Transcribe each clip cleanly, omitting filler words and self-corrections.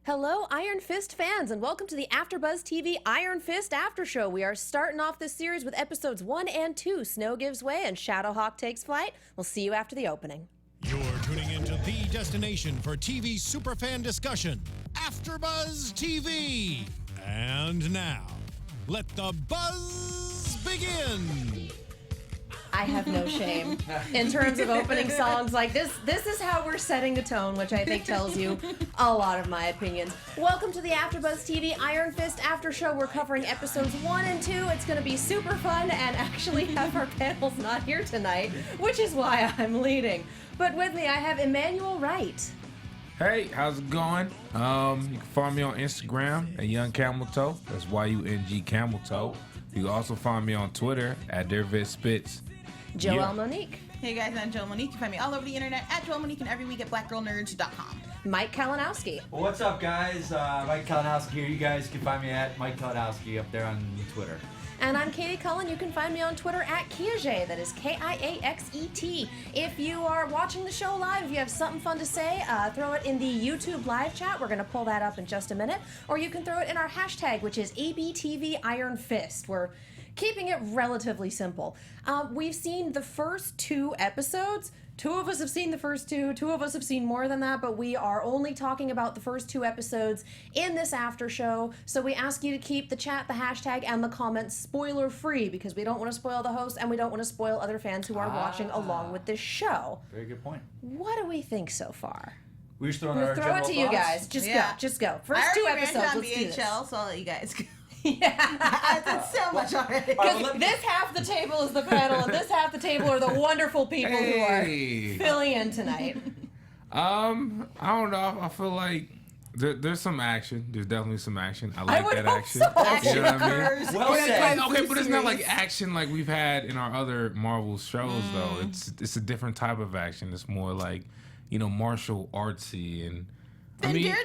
Hello, Iron Fist fans, and welcome to the AFTERBUZZ TV Iron Fist After Show. We are starting off this series with episodes 1 and 2, Snow Gives Way and Shadowhawk Takes Flight. We'll see you after the opening. You're tuning into the destination for TV superfan discussion, AFTERBUZZ TV. And now, let the buzz begin. I have no shame in terms of opening songs like this. This is how we're setting the tone, which I think tells you a lot of my opinions. Welcome to the AFTERBUZZ TV Iron Fist After Show. We're covering episodes 1 and 2. It's going to be super fun, and actually half our panel's not here tonight, which is why I'm leading. But with me, I have Emmanuel Wright. Hey, how's it going? You can find me on Instagram at Young Camel Toe. That's YUNG Camel Toe. You can also find me on Twitter at DerVitSpits. Joelle Monique. Hey guys, I'm Joelle Monique. You can find me all over the internet at Joelle Monique and every week at blackgirlnerds.com. Mike Kalinowski. Well, what's up, guys? Mike Kalinowski here. You guys can find me at Mike Kalinowski up there on Twitter. And I'm Katie Cullen. You can find me on Twitter at Kiaxet. That is Kiaxet. If you are watching the show live, if you have something fun to say, throw it in the YouTube live chat. We're going to pull that up in just a minute. Or you can throw it in our hashtag, which is ABTV Iron Fist. We're keeping it relatively simple. We've seen the first 2 episodes. 2 of us have seen the first 2. 2 of us have seen more than that, but we are only talking about the first 2 episodes in this after show. So we ask you to keep the chat, the hashtag, and the comments spoiler free because we don't want to spoil the host and we don't want to spoil other fans who are watching along with this show. Very good point. What do we think so far? We're just throwing We'll our throw it general to you thoughts. guys. Just go. First I 2 already episodes. rented on Let's do this. VHL, so I'll let you guys go. Yeah. I did so much already. Because this half the table is the panel, and this half the table are the wonderful people who are filling in tonight. I don't know. I feel like there's some action. There's definitely some action. I like would that hope action. so. You know what I mean? Well said. Okay, but it's not like action like we've had in our other Marvel shows, though. It's a different type of action. It's more like, martial artsy and. Daredevil?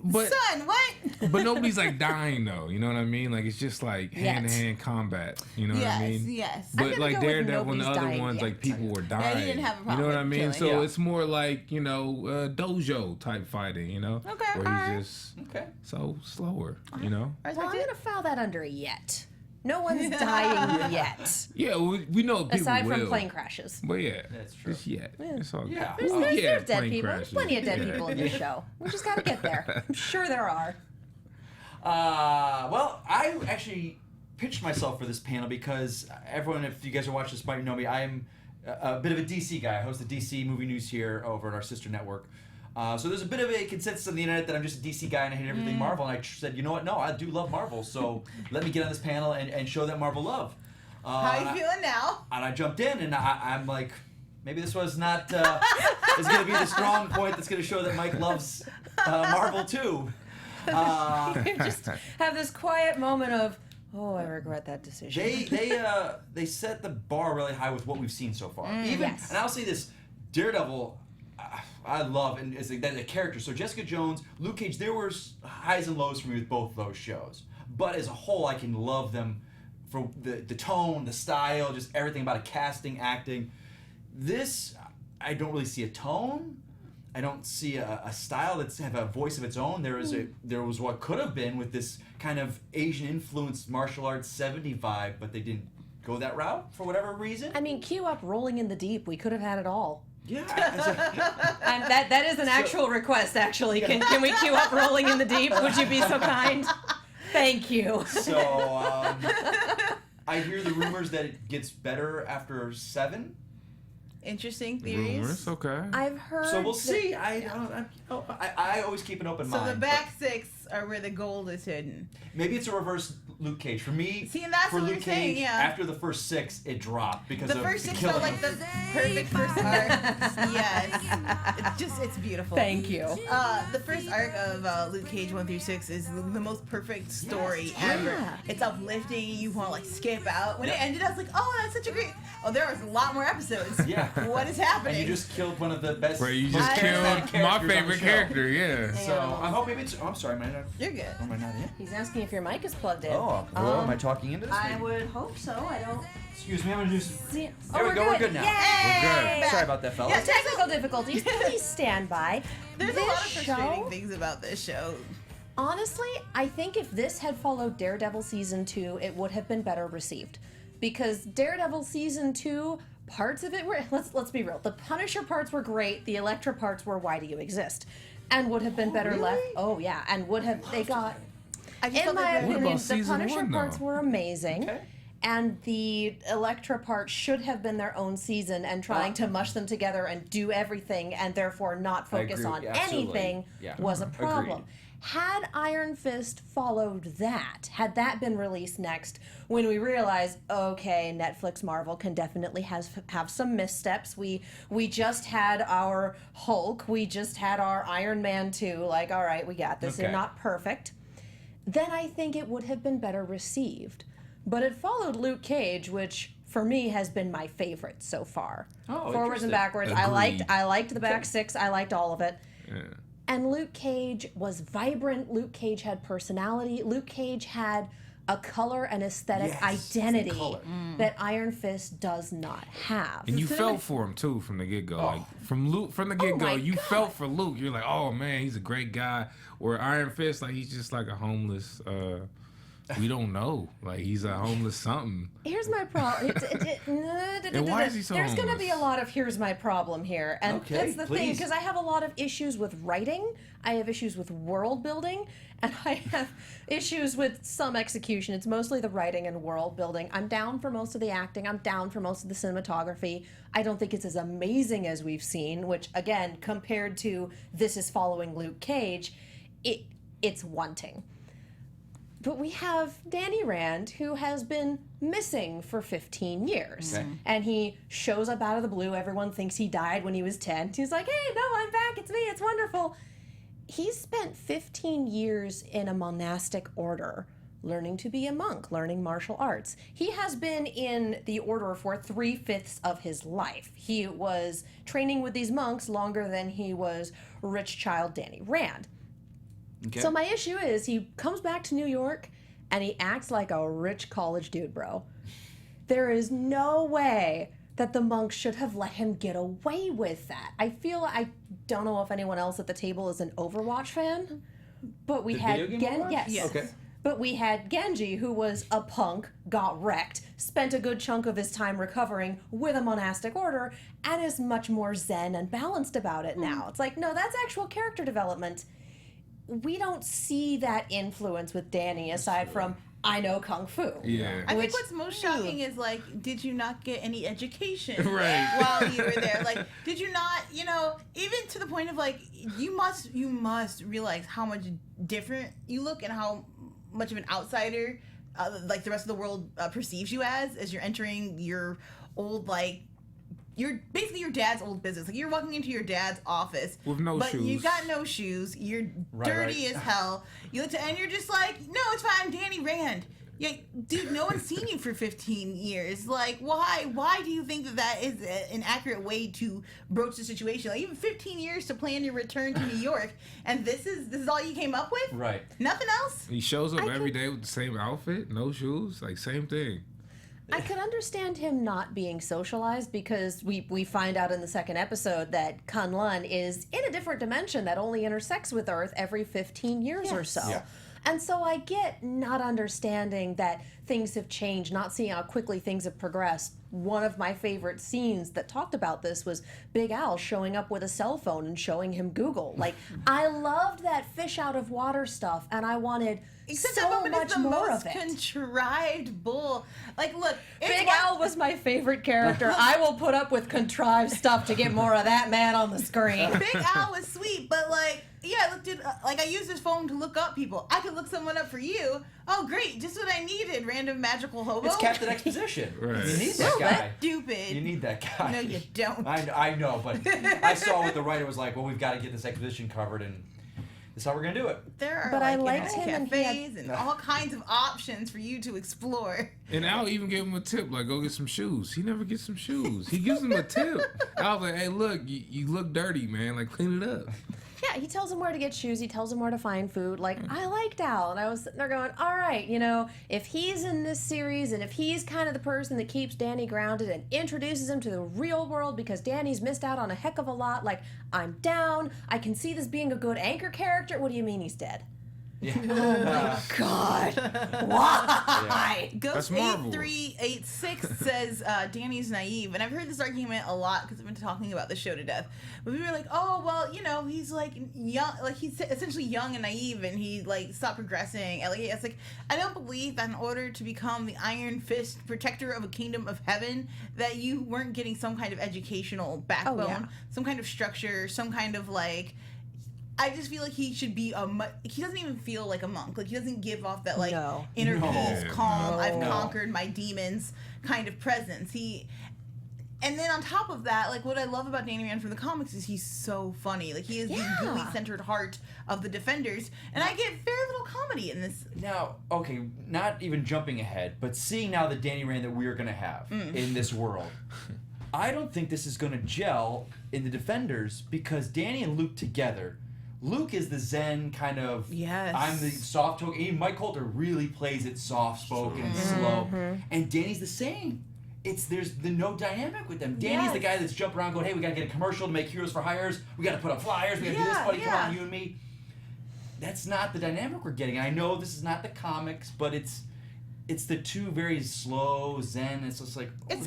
But, Son, what? But nobody's like dying though, you know what I mean? Like it's just like hand-to-hand combat, you know what I mean? Yes. I'm But gonna like go with Daredevil and the nobody's other dying ones, yet. like people were dying. he didn't have a you problem know what I with mean? killing. So Yeah. it's more like dojo type fighting, Okay, where alright. he's just Okay. so slower, Well, I'm going to file that under a yet. No one's dying yet. Yeah, we know people Aside will. from plane crashes. But yeah, That's true. Just yet. It's all good. Yeah. There's Yeah, dead plane people. crashes. There's plenty of dead Yeah. people in this show. We just got to get there. I'm sure there are. Well, I actually pitched myself for this panel because everyone, if you guys are watching this, might know me. I'm a bit of a DC guy. I host the DC movie news here over at our sister network. So there's a bit of a consensus on the internet that I'm just a DC guy and I hate everything Marvel. And I said, you know what? No, I do love Marvel. So let me get on this panel and show that Marvel love. How you feeling now? And I jumped in and I'm like, maybe this was not is going to be the strong point that's going to show that Mike loves Marvel too. You just have this quiet moment of, I regret that decision. They set the bar really high with what we've seen so far. Yes. And I'll say this, Daredevil, I love and as a character. So Jessica Jones, Luke Cage, there were highs and lows for me with both of those shows. But as a whole, I can love them for the tone, the style, just everything about it, casting, acting. This, I don't really see a tone. I don't see a style that's have a voice of its own. There was what could have been with this kind of Asian influenced martial arts 70s vibe, but they didn't go that route for whatever reason. I mean, cue up Rolling in the Deep. We could have had it all. Yeah. And that is an actual request, actually. Can we cue up Rolling in the Deep? Would you be so kind? Thank you. So I hear the rumors that it gets better after 7. Interesting theories. Rumors, okay. I've heard. So we'll that- see. I always keep an open So mind. the back 6 are where the gold is hidden. Maybe it's a reverse Luke Cage. For me, See, and that's for what Luke I'm saying, Cage, yeah. after the first 6, it dropped because The of first 6 killing. felt like the perfect first arc. Yes. It's beautiful. Thank you. The first arc of Luke Cage 1 through 6 is the most perfect story ever. Yeah. It's uplifting. You want to like skip out. When it ended, I was like, oh, that's such a great. Oh, there was a lot more episodes. Yeah. What is happening? And you just killed one of the best. Where you most just charismatic killed my characters on the favorite show. character, yeah. So I hope maybe it's. Oh, I'm sorry, man. You're good. Am I not in? He's asking if your mic is plugged in. Oh, well, am I talking into this? I maybe? would hope so. I don't. Excuse me, I'm gonna do some. See, There we go, we're good now. Yay! We're good. Sorry about that, fellas. Yeah, Technical difficulties. Please stand by. There's a This lot of frustrating show- things about this show. Honestly, I think if this had followed Daredevil season 2, it would have been better received. Because Daredevil season 2, parts of it were, let's be real, the Punisher parts were great, the Elektra parts were why do you exist? And would have been better left. Oh yeah, and would have, they got, I just in felt my like What opinion, about the season Punisher 1, though? parts were amazing. Okay. And the Elektra part should have been their own season, and trying to mush them together and do everything and therefore not I focus agree. on Absolutely. anything Yeah. was a Agreed. problem. Had Iron Fist followed that, had that been released next, when we realized, okay, Netflix Marvel can definitely have some missteps. We just had our Hulk, we just had our Iron Man 2, like, all right, we got this, Okay. they're not perfect. Then I think it would have been better received. But it followed Luke Cage, which for me has been my favorite so far. Oh, Forwards and interesting. backwards. Agreed. I liked the back six. I liked all of it. Yeah. And Luke Cage was vibrant. Luke Cage had personality. Luke Cage had a color and aesthetic Yes, identity color. that Iron Fist does not have. And you felt for him too from the get go. Like from the get go, my you God. felt for Luke. You're like, oh man, he's a great guy. Where Iron Fist, like he's just like a homeless. We don't know. Like he's a homeless something. Here's my problem. And why is he so There's going to homeless? be a lot of here's my problem here. And Okay, that's the thing, please. because I have a lot of issues with writing, I have issues with world building, and I have issues with some execution. It's mostly the writing and world building. I'm down for most of the acting. I'm down for most of the cinematography. I don't think it's as amazing as we've seen, which, again, compared to this is following Luke Cage, it's wanting. But we have Danny Rand, who has been missing for 15 years. Okay. And he shows up out of the blue. Everyone thinks he died when he was 10. He's like, hey, no, I'm back. It's me. It's wonderful. He's spent 15 years in a monastic order, learning to be a monk, learning martial arts. He has been in the order for 3/5 of his life. He was training with these monks longer than he was rich child Danny Rand. Okay. So my issue is he comes back to New York and he acts like a rich college dude, bro. There is no way that the monks should have let him get away with that. I don't know if anyone else at the table is an Overwatch fan, but we The had video game Overwatch? yes. Okay. But we had Genji, who was a punk, got wrecked, spent a good chunk of his time recovering with a monastic order, and is much more zen and balanced about it now. It's like, no, that's actual character development. We don't see that influence with Danny aside from I know kung fu. Yeah. I Which- think what's most shocking is like, did you not get any education Right. while you were there? Like, did you not, even to the point of like, you must realize how much different you look and how much of an outsider, like the rest of the world perceives you as you're entering your old you're basically your dad's old business. Like you're walking into your dad's office With no but shoes. you got no shoes. You're dirty right. as hell. You look and you're just like, no, it's fine. I'm Danny Rand. Yeah, dude, no one's seen you for 15 years. Like, why? Why do you think that is an accurate way to broach the situation? Like, even 15 years to plan your return to New York, and this is all you came up with? Right. Nothing else? He shows up every day with the same outfit, no shoes, like same thing. I could understand him not being socialized because we find out in the second episode that Kunlun is in a different dimension that only intersects with Earth every 15 years or so. Yeah. And so I get not understanding that things have changed, not seeing how quickly things have progressed. One of my favorite scenes that talked about this was Big Al showing up with a cell phone and showing him Google. Like, I loved that fish out of water stuff, and I wanted Except so that moment much is the more most of it. contrived bull. Like, look, it's Big one- Al was my favorite character. I will put up with contrived stuff to get more of that man on the screen. Big Al was sweet, but I looked at I used his phone to look up people. I could look someone up for you. Oh, great! Just what I needed. Random magical hobo. It's Captain Exposition. Right. You need that guy. Stupid. You need that guy. No, you don't. I know, but I saw what the writer was like. Well, we've got to get this exposition covered, and this is how we're gonna do it. There are But I like liked him and he had- cafes and all kinds of options for you to explore. And Al even gave him a tip, like, go get some shoes. He never gets some shoes. He gives him a tip. Al was like, hey, look, you look dirty, man. Like, clean it up. Yeah, he tells him where to get shoes. He tells him where to find food. Like, I liked Al. And I was sitting there going, all right, you know, if he's in this series and if he's kind of the person that keeps Danny grounded and introduces him to the real world because Danny's missed out on a heck of a lot, like, I'm down. I can see this being a good anchor character. What do you mean he's dead? Yeah. Oh my God! Why? That's Marvel. Ghost8386 says Danny's naive, and I've heard this argument a lot because I've been talking about the show to death. But we were like, oh well, you know, he's like young, like he's essentially young and naive, and he like stopped progressing. And like, it's like I don't believe that in order to become the Iron Fist protector of a kingdom of heaven, that you weren't getting some kind of educational backbone, some kind of structure, some kind of like. I just feel like he should be he doesn't even feel like a monk. Like, he doesn't give off that, like, inner peace, calm, I've conquered my demons kind of presence. And then on top of that, like, what I love about Danny Rand from the comics is he's so funny. Like, he is the gooey-centered heart of the Defenders, and I get very little comedy in this. Now, okay, not even jumping ahead, but seeing now the Danny Rand that we are going to have in this world, I don't think this is going to gel in the Defenders because Danny and Luke together... Luke is the Zen kind of. Yes. I'm the soft token. Even Mike Coulter really plays it soft spoken and slow, and Danny's the same. There's no dynamic with them. Danny's the guy that's jumping around going, "Hey, we gotta get a commercial to make Heroes for Hires. We gotta put up flyers. We gotta do this, buddy. Come on, you and me." That's not the dynamic we're getting. And I know this is not the comics, but it's the two very slow Zen. It's just like and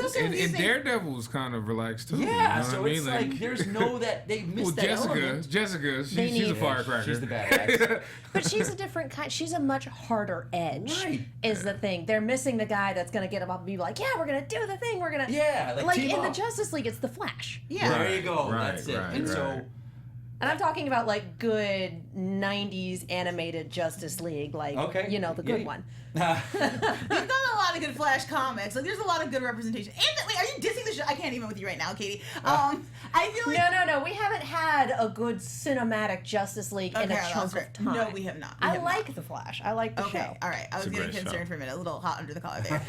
Daredevil was kind of relaxed too. Yeah, you know so what it's I mean? like there's no that they missed that element. Jessica, she's a firecracker. She's the badass. But she's a different kind. She's a much harder edge. Right. Is the thing. They're missing the guy that's gonna get him up and be like, yeah, we're gonna do the thing. We're gonna like in the Justice League, it's the Flash. Yeah, there you go. That's it. And so. And I'm talking about like good 90s animated Justice League, like you know, the good one. We've done a lot of good Flash comics. Like, there's a lot of good representation. And wait, are you dissing the show? I can't even with you right now, Katie. I feel like no. We haven't had a good cinematic Justice League in a chunk of time. No, we have not. I like the Flash. I like the show. Okay, all right. I was getting concerned for a minute. A little hot under the collar there.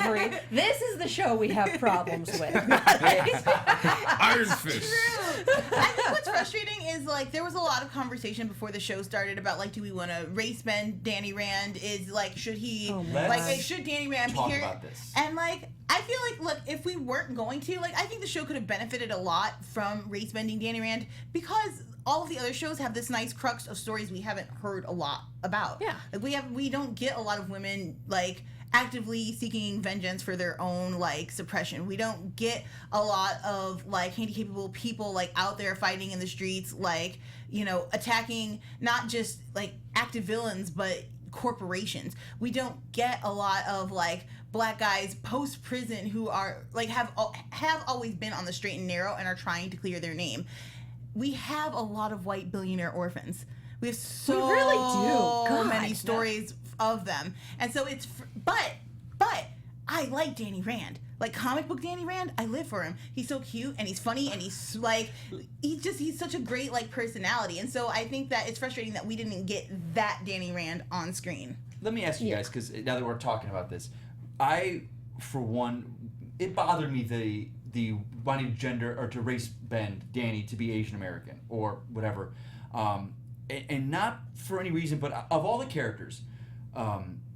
Breathe. This is the show we have problems with. Iron Fist. I think what's frustrating is, like, there was a lot of conversation before the show started about, like, do we want to race bend Danny Rand? Is, like, should he, should Danny Rand be here? About this. And, like, I feel like, look, if we weren't going to, like, I think the show could have benefited a lot from race bending Danny Rand because all of the other shows have this nice crux of stories we haven't heard a lot about. Yeah. Like, we don't get a lot of women, like, actively seeking vengeance for their own, like, suppression. We don't get a lot of, like, handy-capable people, like, out there fighting in the streets, like, you know, attacking not just, like, active villains, but corporations. We don't get a lot of, like, black guys post-prison who are, like, have always been on the straight and narrow and are trying to clear their name. We have a lot of white billionaire orphans. We have so many stories of them. And so it's, but I like Danny Rand. Like, comic book Danny Rand, I live for him. He's so cute and he's funny and he's like, he's such a great, like, personality. And so I think that it's frustrating that we didn't get that Danny Rand on screen. Let me ask you guys, because now that we're talking about this, for one, it bothered me the wanting to gender or to race bend Danny to be Asian American or whatever, and not for any reason, but of all the characters,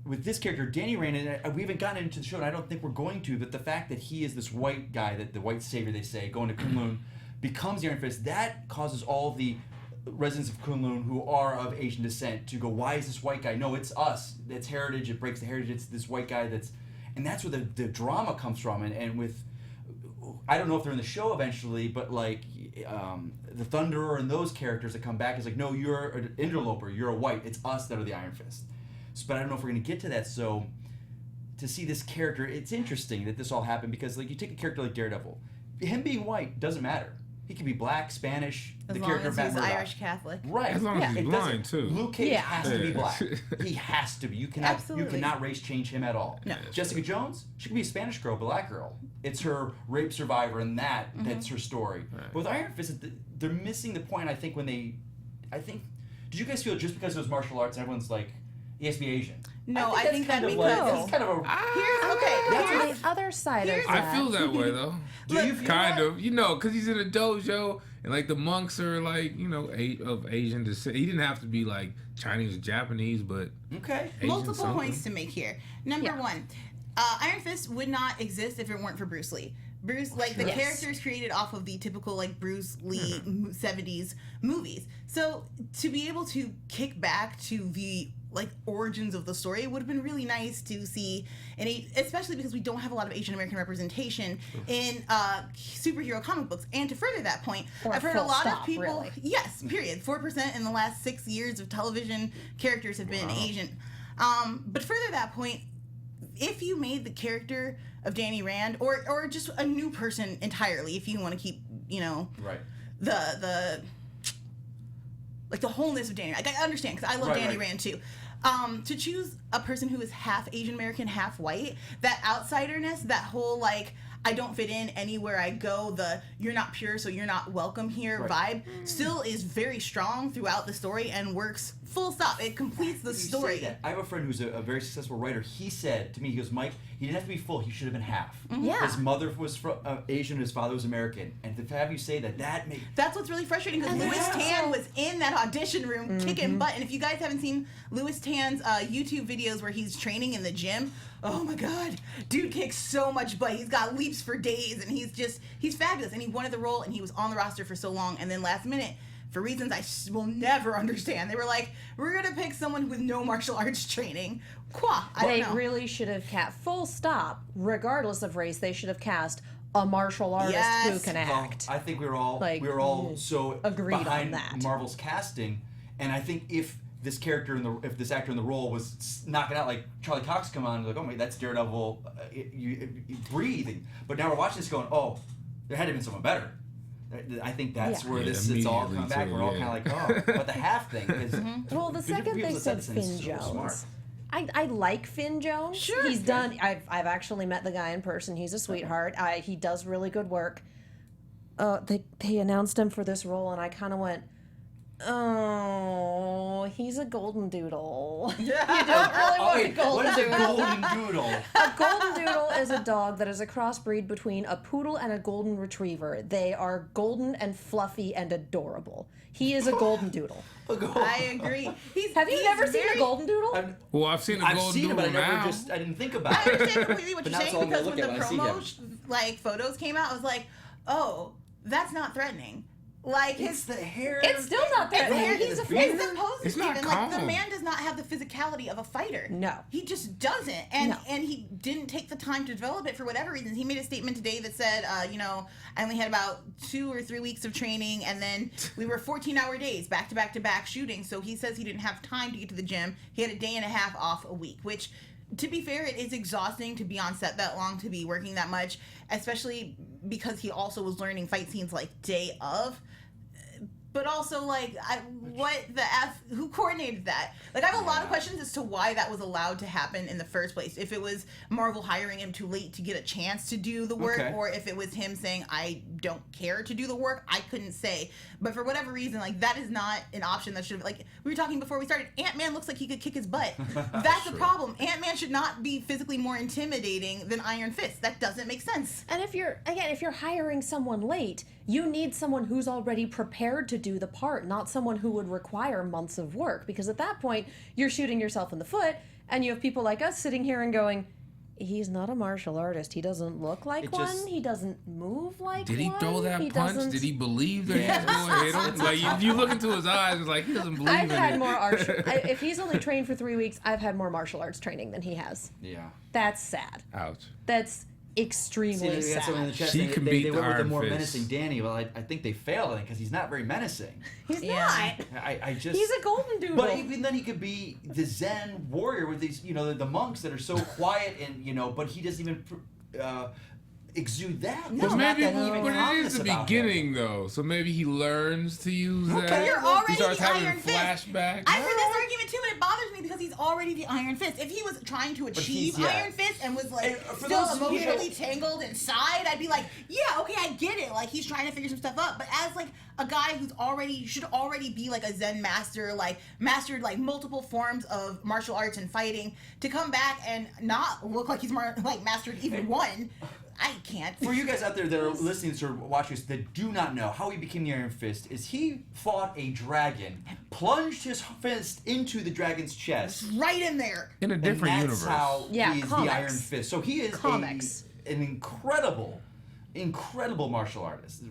with this character, Danny Rand, and we haven't gotten into the show, and I don't think we're going to, but the fact that he is this white guy, that the white savior, they say, going to Kunlun, becomes the Iron Fist, that causes all the residents of Kunlun who are of Asian descent to go, why is this white guy? No, it's us. It's heritage. It breaks the heritage. It's this white guy that's... And that's where the drama comes from. And with... I don't know if they're in the show eventually, but, like, the Thunderer and those characters that come back is like, no, you're an interloper. You're a white. It's us that are the Iron Fist. But I don't know if we're going to get to that, so to see this character, it's interesting that this all happened because, like, you take a character like Daredevil, him being white doesn't matter. He could be black, Spanish, the character of Matt Murdock. Irish Catholic. Right. As long as he's blind, too. Luke Cage has to be black. He has to be. You cannot race change him at all. No. Jessica Jones, she could be a Spanish girl, black girl. It's her rape survivor, and that's her story. Right. But with Iron Fist, they're missing the point, I think, did you guys feel just because it was martial arts and everyone's like, He has to be Asian. No, I think that kind because of like, he's kind of a. That's the other side of that. I feel that way though. Do you feel kind that? of, because he's in a dojo and like the monks are like, of Asian descent. He didn't have to be like Chinese or Japanese, but Okay. Asian Multiple something. points to make here. Number one, Iron Fist would not exist if it weren't for Bruce Lee. Bruce, the Yes. character is created off of the typical Bruce Lee 70s movies. So to be able to kick back to the origins of the story, it would have been really nice to see, especially because we don't have a lot of Asian American representation in superhero comic books. And to further that point, Or I've heard a full lot stop, of people. really. Yes, period. 4% in the last 6 years of television characters have been Asian. But further that point, if you made the character of Danny Rand, or just a new person entirely, if you want to keep, Right. the wholeness of Danny Rand. I understand, because I love Danny Rand too. To choose a person who is half Asian American, half white, that outsiderness, that whole I don't fit in anywhere I go, you're not pure so you're not welcome here vibe still is very strong throughout the story and works full stop. It completes the story. You say that. I have a friend who's a very successful writer. He said to me, he goes, Mike, he didn't have to be full. He should have been half. Yeah. His mother was Asian, his father was American. And to have you say that makes... That's what's really frustrating, because Louis Tan was in that audition room kicking butt. And if you guys haven't seen Louis Tan's YouTube videos where he's training in the gym, oh my God, dude kicks so much butt. He's got leaps for days, and he's fabulous. And he wanted the role, and he was on the roster for so long. And then last minute, for reasons I will never understand, they were like, we're going to pick someone with no martial arts training. I don't They know. really should have cast, full stop, regardless of race, they should have cast a martial artist who can act. I think we were all so agreed behind on that. Marvel's casting, and I think if this actor in the role was knocking out like Charlie Cox come on, like, oh my, that's Daredevil, breathing. But now we're watching this going, oh, there had to have been someone better. I think that's where it's all come immediately back. too, We're all kind of like, oh, but the half thing is. Well, the second they said Finn Jones. I like Finn Jones. Sure. He's done. I've actually met the guy in person. He's a sweetheart. He does really good work. They announced him for this role, and I kind of went, oh, he's a golden doodle. You don't really want a golden What is a doodle. golden doodle? A golden doodle is a dog that is a crossbreed between a poodle and a golden retriever. They are golden and fluffy and adorable. He is a golden doodle. I agree. Have you never seen a golden doodle? I've seen a golden seen it, doodle but I never now. I didn't think about I it. understand completely what But you're now it's saying, all I'm because gonna when look the at when I see promo photos came out, I was like, oh, that's not threatening. Like It's the hair. It's still not that. He's a It's fighter. supposed It's to not be. And, the calm. man does not have the physicality of a fighter. No. He just doesn't. And No. and he didn't take the time to develop it for whatever reasons. He made a statement today that said, I only had about 2 or 3 weeks of training, and then we were 14-hour days, back to back to back shooting. So he says he didn't have time to get to the gym. He had a day and a half off a week, which, to be fair, it is exhausting to be on set that long, to be working that much, especially because he also was learning fight scenes day of. But also, who coordinated that? I have a lot of questions as to why that was allowed to happen in the first place. If it was Marvel hiring him too late to get a chance to do the work, or if it was him saying, I don't care to do the work, I couldn't say. But for whatever reason, that is not an option that should have, we were talking before we started, Ant-Man looks like he could kick his butt. That's a problem. Ant-Man should not be physically more intimidating than Iron Fist. That doesn't make sense. And if you're hiring someone late, you need someone who's already prepared to do the part, not someone who would require months of work. Because at that point, you're shooting yourself in the foot, and you have people like us sitting here and going, he's not a martial artist. He doesn't look like one. He doesn't move like one. Did he throw that punch? doesn't- Did he believe that he was going to hit him? You look into his eyes, it's like he doesn't believe I've in had it. more if he's only trained for 3 weeks, I've had more martial arts training than he has. Yeah. That's sad. Ouch. That's extremely See, we got someone in sad. the chat She saying can they beat went the with the Iron more Fist. menacing Danny. Well, I think they failed because he's not very menacing. He's Yeah. not. I just. He's a golden doodle. But even then, he could be the Zen warrior with these, the monks that are so quiet and, but he doesn't even exude that. No, There's But not maybe, that even but it is calmness the about him. beginning though. So maybe he learns to use that. You're already he starts the having Iron Fist. flashbacks. I've heard this argument too, and it bothers me because he's already the Iron Fist. If he was trying to achieve he's- yeah. Iron Fist and was like And for still those- emotionally tangled inside, I'd be like, yeah, okay, I get it. Like he's trying to figure some stuff out. But as like a guy who's should already be like a Zen master, like mastered like multiple forms of martial arts and fighting, to come back and not look like he's mastered even one. I can't. For you guys out there that are listening or watching this that do not know, how he became the Iron Fist is he fought a dragon, plunged his fist into the dragon's chest. Right in there. In a And different that's universe. how Yeah, he is comics. the Iron Fist. So he is Comics. an incredible martial artist.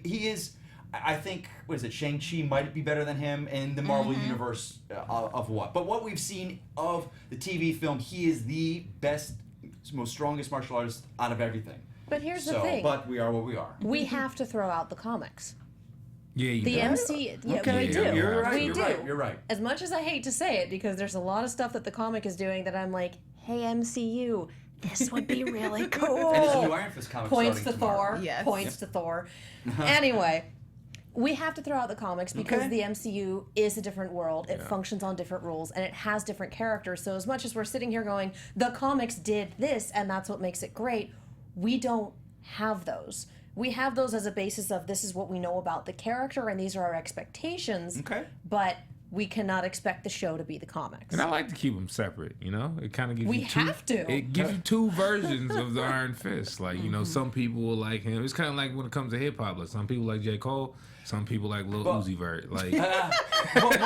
He is, I think, what is it, Shang-Chi might be better than him in the Marvel universe of what? But what we've seen of the TV film, he is the best, most strongest martial artist out of everything. But here's the thing. But we are what we are. We have to throw out the comics. Yeah, you The do. MC, yeah, Okay, we do. you're right, We you're do. right, you're right. As much as I hate to say it, because there's a lot of stuff that the comic is doing that I'm like, hey MCU, this would be really cool. And there's a new Iron Fist comic Points to starting tomorrow. Thor. Yes. Points to Thor. Anyway, we have to throw out the comics because Okay. the MCU is a different world. It functions on different rules and it has different characters. So as much as we're sitting here going, the comics did this and that's what makes it great, we don't have those. We have those as a basis of this is what we know about the character and these are our expectations. Okay. But we cannot expect the show to be the comics. And I like to keep them separate, you know? It kind of gives We you two. have to. It gives you two versions of the Iron Fist. Like, you know, some people will like him. It's kind of like when it comes to hip hop. Like, some people like J. Cole. Some people like Lil Uzi Vert. Like, What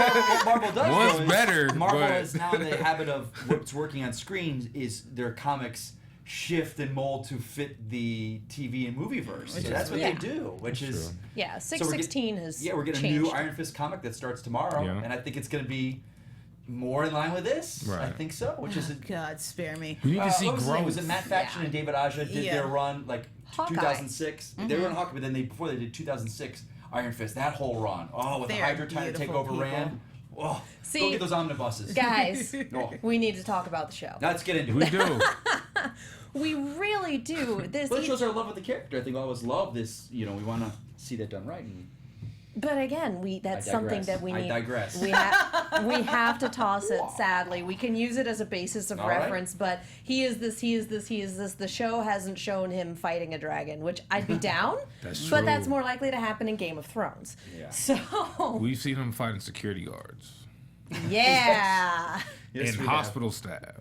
Marvel does One's though is better, Marvel but- is now in the habit of what's working on screens is their comics shift and mold to fit the TV and movie verse. So that's what Yeah. they do, which is true. Yeah, so we're 616 has we're getting changed. a new Iron Fist comic that starts tomorrow, Yeah. and I think it's going to be more in line with this. I Right. think so, which is God spare me. you need to see what was his name? growth. Was it Matt Faction and David Aja did Yeah. their run like Hawkeye. 2006? They were on Hawkeye, but then before they did 2006 Iron Fist. That whole run, with the They're Hydra trying to take beautiful over people. Rand. Oh, See, go get those omnibuses, Guys, Oh. we need to talk about the show. Now let's get into We it. do. We really do. This, Well, it shows our love of the character. I think I always love this. You know, we want to see that done right. And but again, that's I something digress. that we I need. digress. We have to toss it. Sadly, we can use it as a basis of All right. reference. But he is this. He is this. He is this. The show hasn't shown him fighting a dragon, which I'd be down. That's But true. that's more likely to happen in Game of Thrones. Yeah. So We've seen him fighting security guards yeah, Yes, and we hospital staff.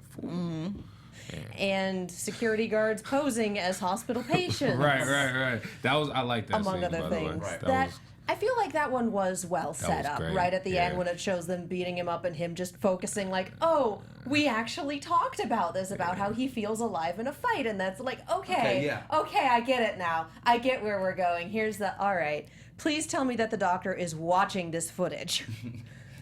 and security guards posing as hospital patients. Right. That was I like that among scene, other by the way. things. Right. That was I feel like that one was well set was up great, right at the end yeah. when it shows them beating him up and him just focusing like, oh, we actually talked about this, about how he feels alive in a fight, and that's like, okay, I get it now. I get where we're going. Here's the all right. Please tell me that the doctor is watching this footage.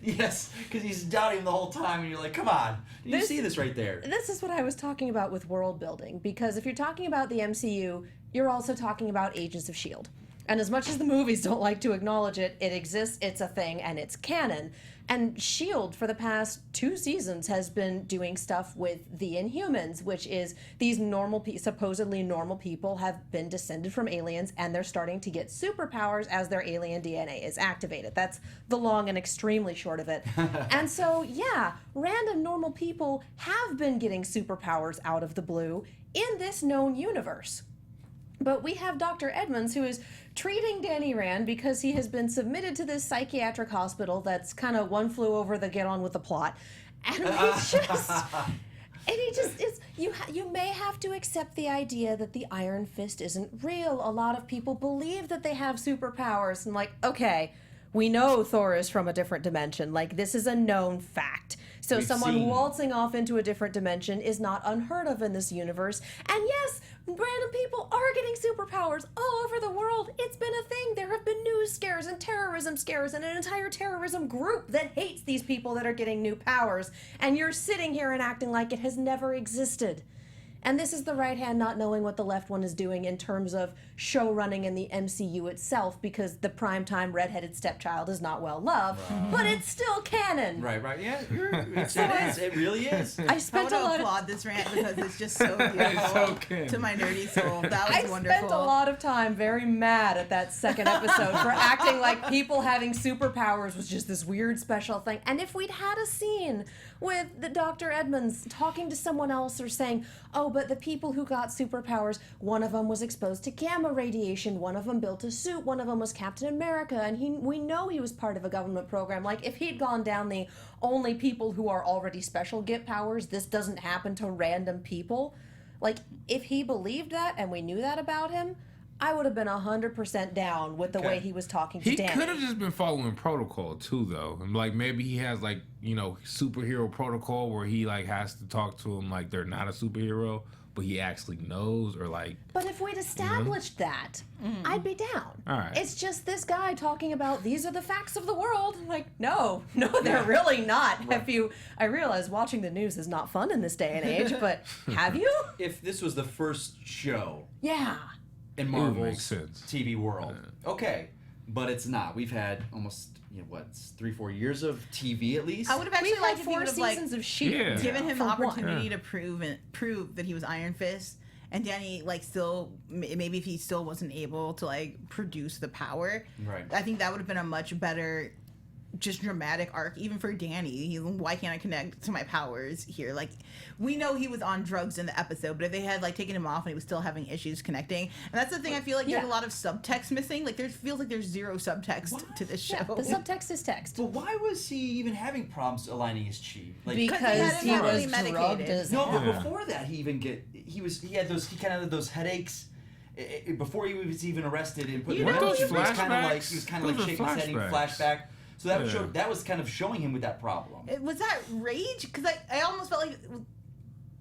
Yes, because he's doubting him the whole time, and you're like, come on. You This- see this right there. This is what I was talking about with world building, because if you're talking about the MCU, you're also talking about Agents of S.H.I.E.L.D. And as much as the movies don't like to acknowledge it, it exists, it's a thing, and it's canon. And S.H.I.E.L.D. for the past 2 seasons has been doing stuff with the Inhumans, which is these supposedly normal people have been descended from aliens, and they're starting to get superpowers as their alien DNA is activated. That's the long and extremely short of it. And so, yeah, random normal people have been getting superpowers out of the blue in this known universe. But we have Dr. Edmonds, who is treating Danny Rand because he has been submitted to this psychiatric hospital that's kind of one flew over the get on with the plot. And it's just... And he just is. You may have to accept the idea that the Iron Fist isn't real. A lot of people believe that they have superpowers. And like, okay, we know Thor is from a different dimension. Like, this is a known fact. So We've someone seen- waltzing off into a different dimension is not unheard of in this universe. And yes, random people are getting superpowers all over the world. It's been a thing. There have been news scares and terrorism scares and an entire terrorism group that hates these people that are getting new powers. And you're sitting here and acting like it has never existed. And this is the right hand not knowing what the left one is doing in terms of show running in the MCU itself, because the primetime redheaded stepchild is not well loved, but it's still canon. Right. Yeah, it is. It really is. I spent I a want lot to of applaud this rant because it's just so beautiful It's so canon. to my nerdy soul. That was I wonderful. spent a lot of time very mad at that second episode for acting like people having superpowers was just this weird special thing. And if we'd had a scene with the Dr. Edmonds talking to someone else or saying, oh, but the people who got superpowers, one of them was exposed to gamma radiation, one of them built a suit, one of them was Captain America, and we know he was part of a government program. Like, if he'd gone down the only people who are already special get powers, this doesn't happen to random people. Like, if he believed that and we knew that about him, I would have been 100% down with the way he was talking to He Danny. could have just been following protocol too, though. And like maybe he has like superhero protocol where he like has to talk to him like they're not a superhero, but he actually knows or like. But if we'd established that, I'd be down. All right. It's just this guy talking about these are the facts of the world. I'm like, no, they're really not. Right. I realize watching the news is not fun in this day and age, but have you? If this was the first show Yeah. in would Marvel's make sense. TV world, okay, but it's not. We've had almost 3-4 years of TV at least. I would have actually We've liked had if he 4 would have like seasons of S.H.I.E.L.D. Yeah. given him the For one. opportunity to prove that he was Iron Fist, and Danny like still maybe if he still wasn't able to like produce the power. Right. I think that would have been a much better, just dramatic arc even for Danny. Why can't I connect to my powers here? Like, we know he was on drugs in the episode, but if they had like taken him off and he was still having issues connecting, and that's the thing, I feel like there's a lot of subtext missing. Like, feels like there's zero subtext to this show. Yeah, the subtext is text. But why was he even having problems aligning his chi? Like, Because had he him was heavily medicated. drugged as no, hell. but before that, he kind of had those headaches. Before he was even arrested and put in Weren't those he was kind of like flashbacks? shaking his head and Flashbacks. flashback. So that was kind of showing him with that problem. Was that rage? Because I almost felt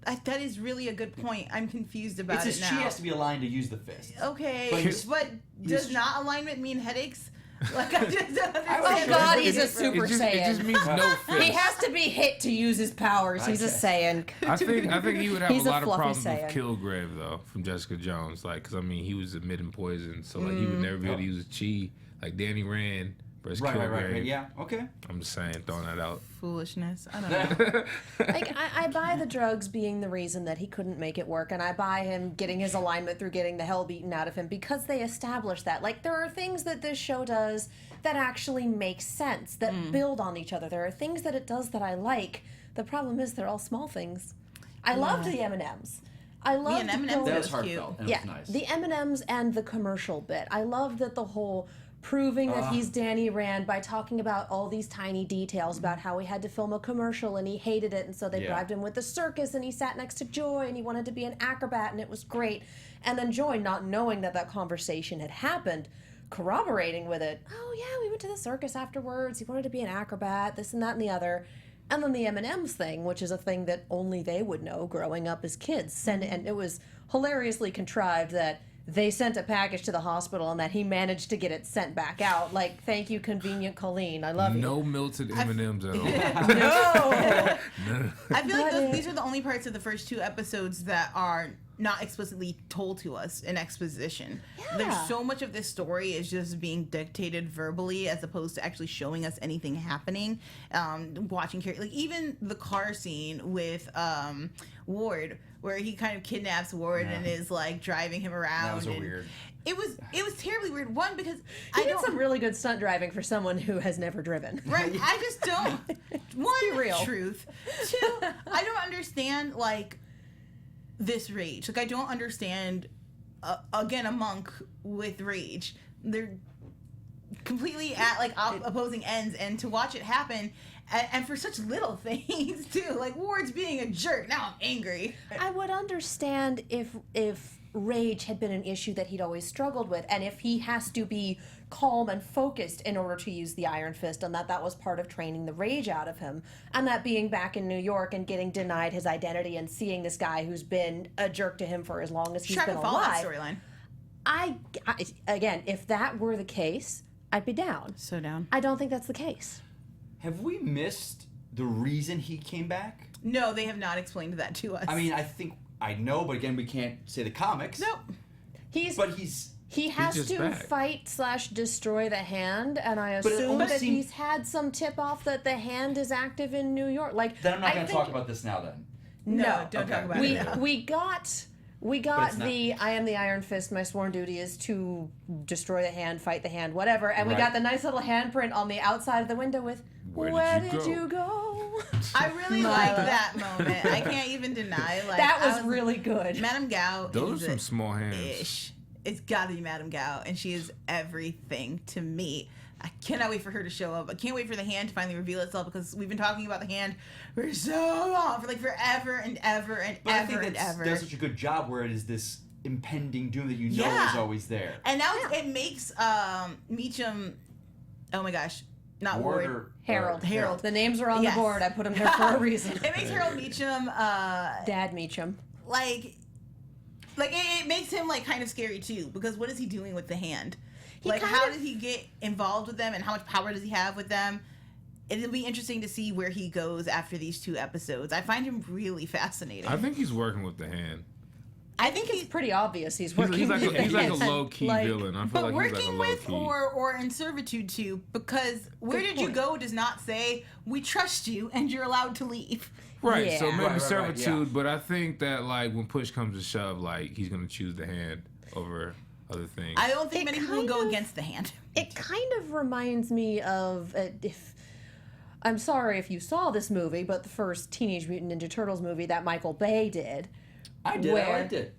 like that is really a good point. I'm confused about It's it his now. chi has to be aligned to use the fist. Okay, But but does not alignment mean headaches? Like, I just don't understand. Oh God, he's a It Super just Saiyan. means no fist. He has to be hit to use his powers. He's a Saiyan. I think he would have He's a a lot of fluffy problems Saiyan. with Kilgrave though from Jessica Jones, like because I mean he was emitting poison, so like he would never be able to use his chi. Like Danny Rand versus Kilgrave. Right. Yeah. Okay. I'm just saying, throwing that out. Foolishness. I don't know. Like, I buy the drugs being the reason that he couldn't make it work, and I buy him getting his alignment through getting the hell beaten out of him because they established that. Like, there are things that this show does that actually make sense, that build on each other. There are things that it does that I like. The problem is they're all small things. I loved the M&Ms. I loved M&Ms That was was heartfelt. And yeah, it was nice. the M&Ms and the commercial bit. I love that the whole proving that he's Danny Rand by talking about all these tiny details about how he had to film a commercial and he hated it, and so they bribed him with the circus, and he sat next to Joy and he wanted to be an acrobat and it was great. And then Joy, not knowing that conversation had happened, corroborating with it, oh yeah, we went to the circus afterwards, he wanted to be an acrobat, this and that and the other. And then the M&M's thing, which is a thing that only they would know growing up as kids. And it was hilariously contrived that they sent a package to the hospital and that he managed to get it sent back out. Like, thank you, convenient Colleen. I love you. No melted M&Ms at all. No. I feel like these are the only parts of the first 2 episodes that are not explicitly told to us in exposition. Yeah. There's so much of this story is just being dictated verbally as opposed to actually showing us anything happening. Watching like even the car scene with Ward, where he kind of kidnaps Ward and is like driving him around. That was and weird. It was terribly weird. One, because He did some really good stunt driving for someone who has never driven. Right, I just don't. One, be real. truth. 2, I don't understand like this rage. Like, I don't understand. Again, a monk with rage. They're completely at like opposing ends, and to watch it happen, and for such little things too. Like Ward's being a jerk. Now I'm angry. I would understand if rage had been an issue that he'd always struggled with, and if he has to be calm and focused in order to use the Iron Fist, and that was part of training the rage out of him, and that being back in New York and getting denied his identity and seeing this guy who's been a jerk to him for as long as he's Try been to follow that alive. storyline. I again, if that were the case, I'd be down. So down. I don't think that's the case. Have we missed the reason he came back? No, they have not explained that to us. I mean, I think I know, but again, we can't say the comics. Nope. He has just to back. fight/destroy the hand, and I But it assume almost that seemed- he's had some tip off that the hand is active in New York. Like, Then I'm not I going to think- talk about this now. Then No, don't Okay. talk about we it now. we got it's not- the I am the Iron Fist. My sworn duty is to destroy the hand, fight the hand, whatever. And we Right. got the nice little handprint on the outside of the window with Where did you you go? I really like that moment. I can't even deny. Like That I was really good. Madame Gao. Those is are some small hands. ish. It's got to be Madame Gao, and she is everything to me. I cannot wait for her to show up. I can't wait for the hand to finally reveal itself because we've been talking about the hand for so long, for like forever and ever and But I ever think and that's ever. does such a good job where it is this impending doom that you know Yeah. is always there. And now it makes Meacham. Oh my gosh, not Ward Ward. or Harold. Harold. The names are on Yes. the board. I put them there for a reason. It makes Harold Meacham Dad Meacham. like it makes him like kind of scary too because what is he doing with the hand? Like kind how of- did he get involved with them and how much power does he have with them? It'll be interesting to see where he goes after these 2 episodes. I find him really fascinating. I think he's working with the hand. I think it's pretty obvious he's He's working like with a, he's like a the hand. low key Like, villain. I feel but like he's working like a low with key. or in servitude to because where Good did you point. go does not say we trust you and you're allowed to leave. Right, so Yeah. maybe Right, servitude, yeah. but I think that like when push comes to shove, like he's gonna choose the hand over other things. I don't think It many people kind go of- against the hand. It kind of reminds me of if I'm sorry if you saw this movie, but the first Teenage Mutant Ninja Turtles movie that Michael Bay did. I did. Where- I liked it.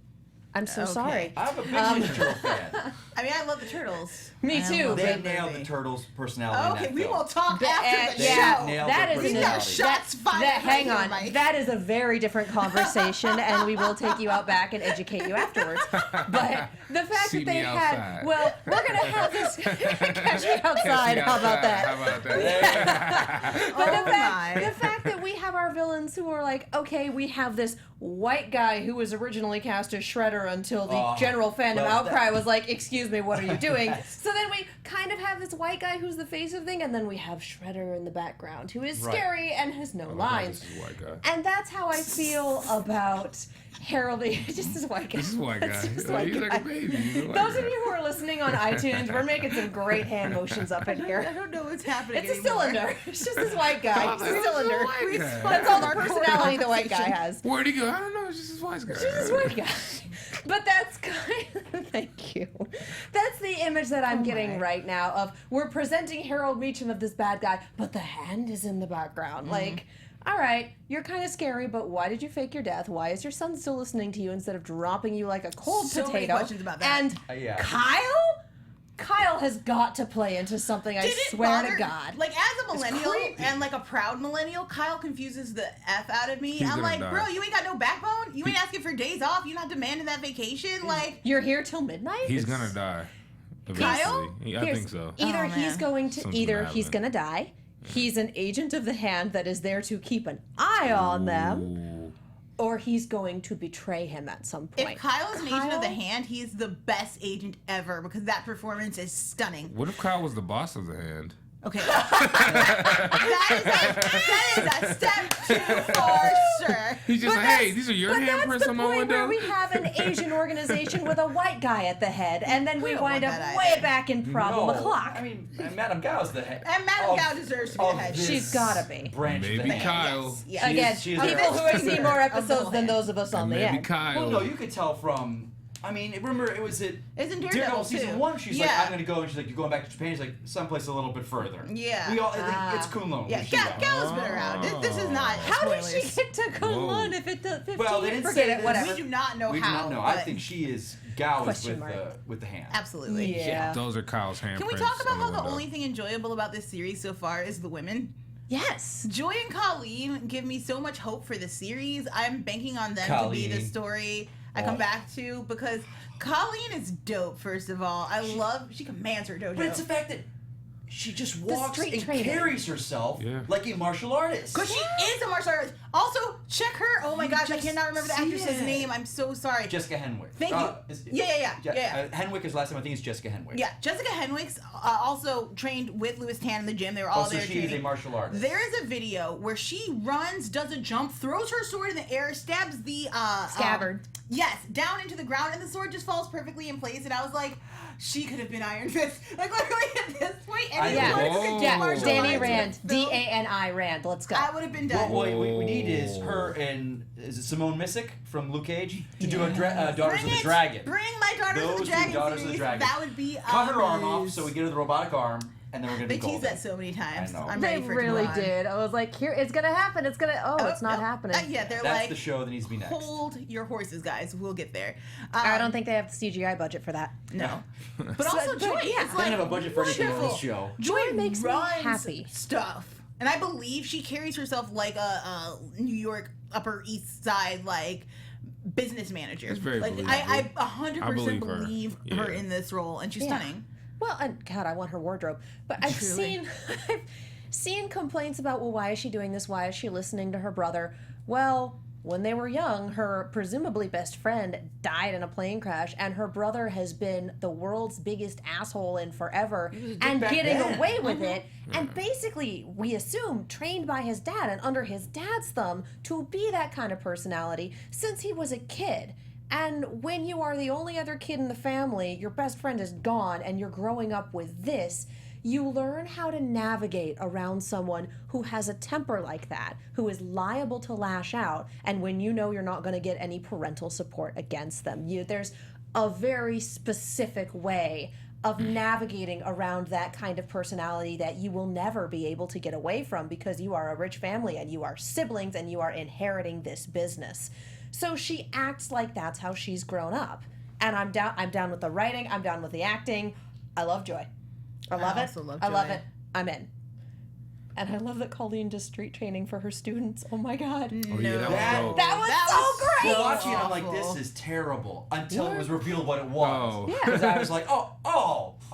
I'm so Okay. sorry. I'm a big Ninja Turtle fan. I mean, I love the Turtles. Me I too, love They that nailed movie. the Turtles' personality. in Okay, that we film. will talk That- after the yeah, show. nailed that their is We an got personality. shots fired. Hang right on, here, Mike. that is a very different conversation, and we will take you out back and educate you afterwards. But the fact See that they me had, outside. well, we're gonna have this catch me outside. How about that? How about that? But Oh my. the fact that we have our villains who are like, okay, we have this white guy who was originally cast as Shredder until the Oh, general fandom well, outcry that- was like, excuse me, what are you doing? So then we kind of have this white guy who's the face of thing, and then we have Shredder in the background who is Right. scary and has no lines. This is a white guy. And that's how I feel about Harold. Just this white guy. This is a white guy. It's just white He's guy. like a baby. He's a white Those guy. of you who are listening on iTunes, we're making some great hand motions up in I here. don't know what's happening It's a anymore. cylinder. It's just this white guy. It's a cylinder. White guy. That's all the personality the white guy has. Where'd he go? I don't know. It's just this white guy. It's just this white guy. But that's kind of, thank you. That's the image that I'm getting right now of we're presenting Harold Meacham of this bad guy, but the hand is in the background. Like, all right, you're kind of scary, but why did you fake your death? Why is your son still listening to you instead of dropping you like a cold So many potato? questions about that. And Yeah. Kyle has got to play into something, I Did it swear bother- to God. Like as a millennial creepy. and like a proud millennial, Kyle confuses the F out of me. He's I'm gonna like, die. bro, you ain't got no backbone. You ain't asking for days off. You're not demanding that vacation. Like, You're here till midnight? He's gonna die. Kyle? Eventually. I Here's- think so. Either Oh, he's man. going to Something's either gonna he's happen. gonna die, he's an agent of the hand that is there to keep an eye on them, Ooh. or he's going to betray him at some point. if Kyle is an agent of the Kyle- hand, he's the best agent ever because that performance is stunning. What if Kyle was the boss of the hand? Okay. that is a step too far, sir. He's just But like, hey, that's- these are your but that's handprints the on my point window. where we have an Asian organization with a white guy at the head, and then we don't wind up want that way either. back in problem No, o'clock. I mean, Madame Gao's the head. And Madame of- Gao deserves to be the of head. this She's gotta be. Branch of the Maybe hand. Kyle. Yes, She Again, is- she is people a- who have seen more of the episodes whole than hand. those of us on And the maybe end. Kyle. Well, no, you could tell from. I mean, remember it was it. It's in Daredevil, season too. 1. She's Yeah. like, I'm gonna go, and she's like, you're going back to Japan. He's like, someplace a little bit further. Yeah. We all. It's Kunlun. Yeah, Gal's been around. This is not. How did she spoilers. get to Kunlun Whoa. if it does 15? Well, they didn't Forget say it, this. whatever. We do not know We do how. not know. I but think she is Gao is Question with mark. the hand. absolutely. Yeah. Those are Kyle's handprints. Can we talk about on how the window. only thing enjoyable about this series so far is the women? Yes. Joy and Colleen give me so much hope for the series. I'm banking on them to be the Colleen. story I come back to because Colleen is dope. First of all, I love she commands her dojo. But it's the fact that she just walks street and training. carries herself like a martial artist. Because she is a martial artist. Also, check her. Oh my gosh, I cannot remember the actress's it. name. I'm so sorry. Jessica Henwick. Thank you. Yeah. Henwick is last time. I think it's Jessica Henwick. Yeah, Jessica Henwick's also trained with Louis Tan in the gym. They were all there she training. is a martial artist. There is a video where she runs, does a jump, throws her sword in the air, stabs the Scabbard. Yes, down into the ground, and the sword just falls perfectly in place. And I was like, she could have been Iron Fist. Like literally at this point, Danny Rand, D-A-N-I Rand. Let's go. I would have been done. What we need is her and is it Simone Missick from Luke Cage to do a Daughters of the Dragon. Bring my Daughters of the Dragon. Daughters of the series. Dragon. That would be Cut her arm off so we get her the robotic arm, and then we're gonna They be golden. teased that so many times. I know. I'm They ready for it really to go on. did. I was like, here, it's gonna happen. It's gonna. Oh, it's not no. happening. Yeah, they're That's like, the show that needs to be next. hold your horses, guys. We'll get there. I don't think they have the CGI budget for that. No. But also, Joy is They like don't have a budget for anything on this wonderful. show. Joy makes me runs happy. stuff. And I believe she carries herself like a New York Upper East Side like business manager. It's very like believable. I 100% believe her. her in this role, and she's Yeah. stunning. Well, and God, I want her wardrobe. But I've Truly. seen complaints about, well, why is she doing this? Why is she listening to her brother? Well, when they were young, her presumably best friend died in a plane crash, and her brother has been the world's biggest asshole in forever and getting away with it. And basically, we assume, trained by his dad and under his dad's thumb to be that kind of personality since he was a kid. And when you are the only other kid in the family, your best friend is gone, and you're growing up with this, you learn how to navigate around someone who has a temper like that, who is liable to lash out, and when you know you're not going to get any parental support against them. There's a very specific way of navigating around that kind of personality that you will never be able to get away from because you are a rich family and you are siblings and you are inheriting this business. So she acts like that's how she's grown up. And I'm down with the writing, I'm down with the acting. I love Joy. I love it. also love I love Joy. it. I'm in. And I love that Colleen does street training for her students. Oh my God. Oh, yeah, that was dope. That was so great. We're watching it, I'm like, Awful. this is terrible. Until it was revealed what it was. Oh. Yeah. Because I was like,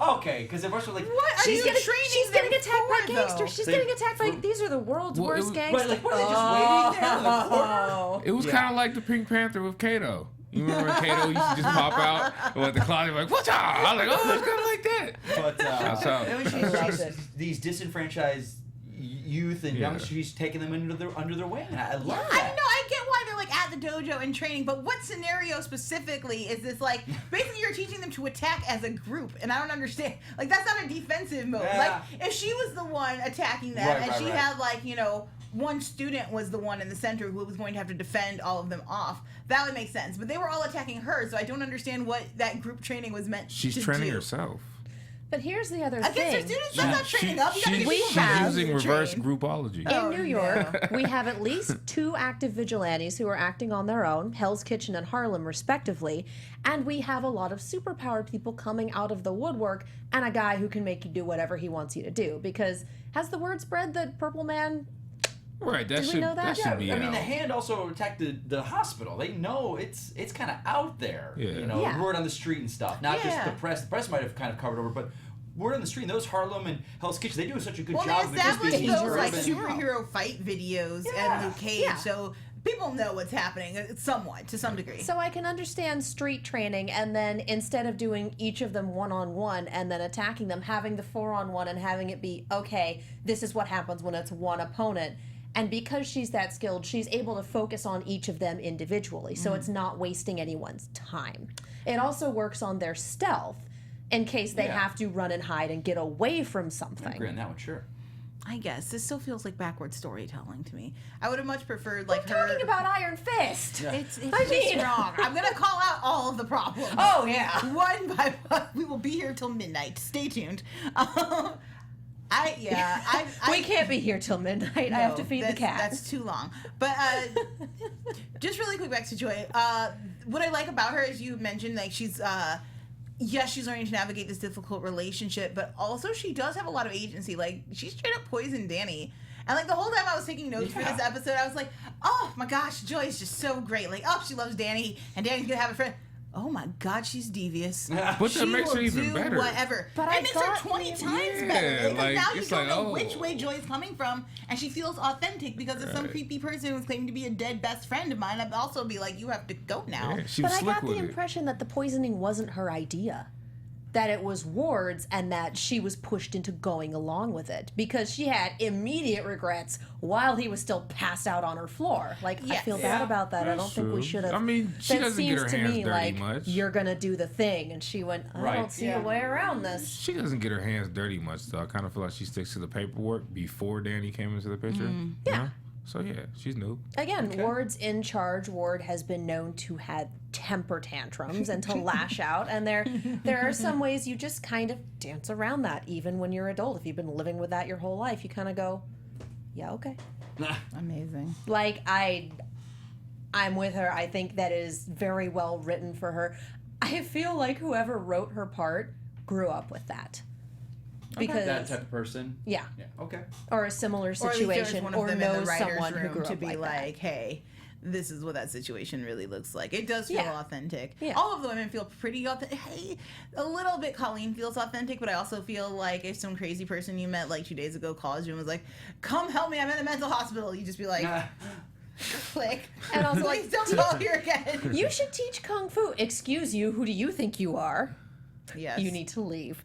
okay. Because at first we're like, What are you training She's getting them attacked by for, gangsters. though? She's They- getting attacked by. These are the world's Well, it worst was- gangsters. Right, like, what are they just waiting there in the corner? Oh. It was kind of like the Pink Panther with Kato. You remember when Kato used to just pop out and let the closet like, what's up? I was like, oh, it's kind of like that. But That's how- you know, she's these disenfranchised youth and Yeah. young, she's taking them under their wing. I love I that. know, I get why they're like at the dojo and training, but what scenario specifically is this like? Basically, you're teaching them to attack as a group, and I don't understand. Like, that's not a defensive mode. Yeah. Like, if she was the one attacking them, Right, and right, she right. had like one student was the one in the center who was going to have to defend all of them off, that would make sense. But they were all attacking her, so I don't understand what that group training was meant She's to training do. herself. But here's the other Against thing. her students, that's not training up. You gotta get We people she's have- using to reverse train. groupology. In Oh, New York, we have at least 2 active vigilantes who are acting on their own, Hell's Kitchen and Harlem, respectively, and we have a lot of superpowered people coming out of the woodwork and a guy who can make you do whatever he wants you to do. Because has the word spread that Purple Man... Right, that Did we should know that? should be I mean, out. the Hand also attacked the hospital. They know it's kind of out there. Yeah. You know, Yeah. word on the street and stuff. Not just Yeah. the press. The press might have kind of covered over, but word on the street. And those Harlem and Hell's Kitchen, they do such a good Well, job. they of just established being those like urban. superhero fight videos Yeah. and Luke Cage, Yeah. so people know what's happening somewhat, to some degree. So I can understand street training, and then instead of doing each of them one-on-one and then attacking them, having the 4-on-1 and having it be, okay, this is what happens when it's one opponent. And because she's that skilled, she's able to focus on each of them individually, so it's not wasting anyone's time. It also works on their stealth in case they Yeah. have to run and hide and get away from I something. agree on that one, sure. I guess this still feels like backward storytelling to me. I would have much preferred like We're her. talking about Iron Fist. Yeah. It's I just mean- wrong. I'm gonna call out all of the problems. Oh, yeah. One by one. We will be here till midnight. Stay tuned. We can't be here till midnight. I have to feed the cat. That's too long. But just really quick back to Joy. What I like about her is you mentioned like she's yes, she's learning to navigate this difficult relationship, but also she does have a lot of agency. Like she straight up poisoned Danny. And like the whole time I was taking notes for this episode, I was like, oh my gosh, Joy is just so great. Like, oh, she loves Danny and Danny's gonna have a friend. oh my God, she's devious. But She that makes will her even do better. whatever. But it I makes thought her 20 times Yeah, better. Because like, now you it's don't like, know oh. which way Joy is coming from, and she feels authentic because it's some creepy person who's claiming to be a dead best friend of mine. I'd also be like, you have to go now. Yeah, she But was I slick got the with it. impression that the poisoning wasn't her idea. That it was Ward's and that she was pushed into going along with it because she had immediate regrets while he was still passed out on her floor. Like, I Yes. feel bad about that. I That's don't think we true. should have. I mean, she that doesn't get seems her to hands me dirty like much. you're gonna do the thing, and she went. I Right. don't see a way around this. She doesn't get her hands dirty much, though. I kind of feel like she sticks to the paperwork before Danny came into the picture. Yeah. know? So, yeah, she's new. Again, Ward's in charge. Ward has been known to have temper tantrums and to lash out, and there are some ways you just kind of dance around that, even when you're adult. If you've been living with that your whole life, you kind of go, yeah, okay. Amazing. Like, I'm with her. I think that is very well written for her. I feel like whoever wrote her part grew up with that. Because That type of person. yeah, Yeah. Okay. or a similar Or at least situation, there's one of or them in the knows writer's someone who room grew to up be like that. hey, this is what that situation really looks like. It does feel Yeah. authentic. Yeah. All of the women feel pretty authentic. Hey, a little bit Colleen feels authentic, but I also feel like if some crazy person you met like 2 days ago called you and was like, come help me, I'm in a mental hospital, you just be like, click. And also, like, Please don't call here again. You should teach kung fu. Excuse you. Who do you think you are? Yes. You need to leave.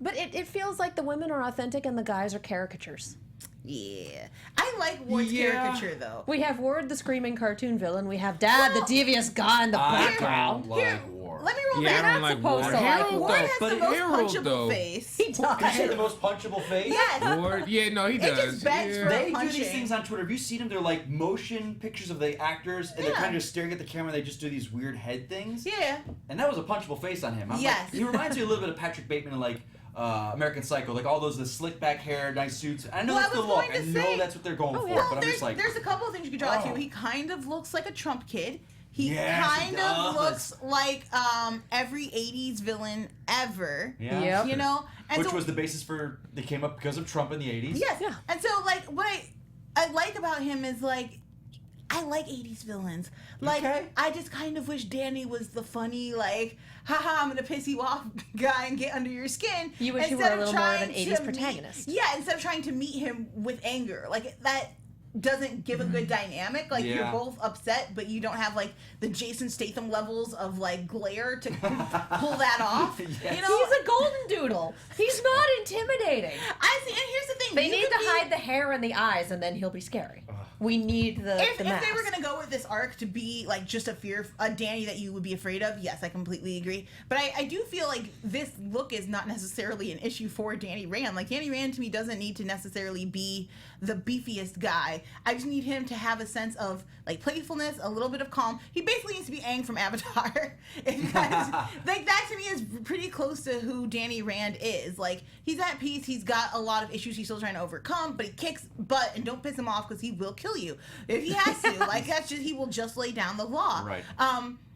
But it feels like the women are authentic and the guys are caricatures. Yeah. I like Ward's Yeah. caricature though. We have Ward, the screaming cartoon villain. We have Dad, the devious guy in the I background. don't like war. Let me roll Yeah, back. I not don't like supposed Ward. to like Harold, Ward though. has but the most Harold, punchable though. face. He Does he have the does. most punchable face? Yes. Ward? Yeah, no, he does. just begs yeah. for- They do punching. these things on Twitter. Have you seen them? They're like motion pictures of the actors, and they're Yeah. kind of just staring at the camera. And they just do these weird head things. Yeah. And that was a punchable face on him. I'm Yes. like, he reminds me a little bit of Patrick Bateman in like American Psycho, like all the slick back hair, nice suits. I know Well, that's I the was look. going I to know say- that's what they're going for. yeah. But I'm there's, just like, there's a couple of things you could draw Oh. to. He kind of looks like a Trump kid. He Yes, he kind does. of looks like every 80s villain ever. yeah. Yep. You know? And Which so, was the basis for they came up because of Trump in the 80s. yes. Yeah. And so, like, what I like about him is, like, I like 80s villains. Like, Okay. I just kind of wish Danny was the funny, like, haha, I'm gonna piss you off guy and get under your skin. You wish you were instead a little more of trying an 80s to protagonist. Yeah, instead of trying to meet him with anger. Like, that doesn't give a good dynamic. Like, you're Yeah. both upset, but you don't have, like, the Jason Statham levels of, like, glare to pull that off. Yes. You know? He's a golden doodle. He's not intimidating. I see, and here's the thing. They you need could to be- hide the hair and the eyes, and then he'll be scary. We need the If mask. they were gonna go with this arc to be like just a Danny that you would be afraid of, yes, I completely agree. But I do feel like this look is not necessarily an issue for Danny Rand. Like Danny Rand to me doesn't need to necessarily be the beefiest guy. I just need him to have a sense of like playfulness, a little bit of calm. He basically needs to be Aang from Avatar. If you guys, like that to me is pretty close to who Danny Rand is. Like he's at peace. He's got a lot of issues he's still trying to overcome, but he kicks butt and don't piss him off because he will kill you if he has to. Like that's just he will just lay down the law. Right.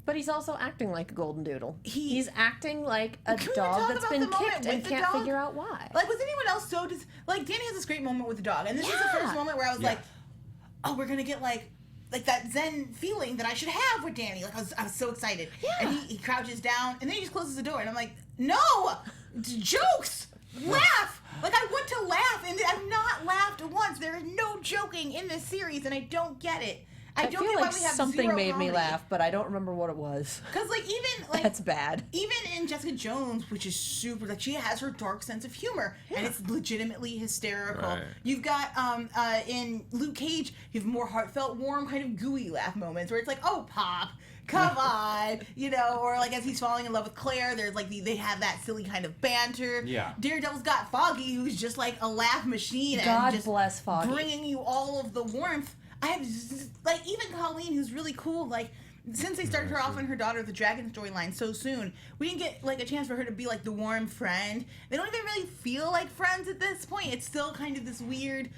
But he's also acting like a golden doodle. He- He's acting like a Can we dog talk that's about been the moment kicked with and the can't dog? figure out why. Like was anyone else so like Danny has this great moment with the dog, and this is the Yeah. first moment where I was Yeah. like, oh, we're gonna get like that Zen feeling that I should have with Danny. Like I was so excited. Yeah. And he crouches down, and then he just closes the door, and I'm like, no, jokes. Laugh! Like I want to laugh, and I've not laughed once. There is no joking in this series, and I don't get it. I don't feel get like why we have something zero made me comedy. laugh, but I don't remember what it was. Cause like even like That's bad. even in Jessica Jones, which is super, like she has her dark sense of humor, and it's legitimately hysterical. Right. You've got in Luke Cage, you have more heartfelt, warm, kind of gooey laugh moments where it's like, oh Pop, come on, you know, or like as he's falling in love with Claire, there's like they have that silly kind of banter. Yeah. Daredevil's got Foggy, who's just like a laugh machine God and just bless Foggy. bringing you all of the warmth. I have like even Colleen, who's really cool, like. Since they started her off and her daughter the dragon storyline so soon, we didn't get like a chance for her to be like the warm friend. They don't even really feel like friends at this point. It's still kind of this weird.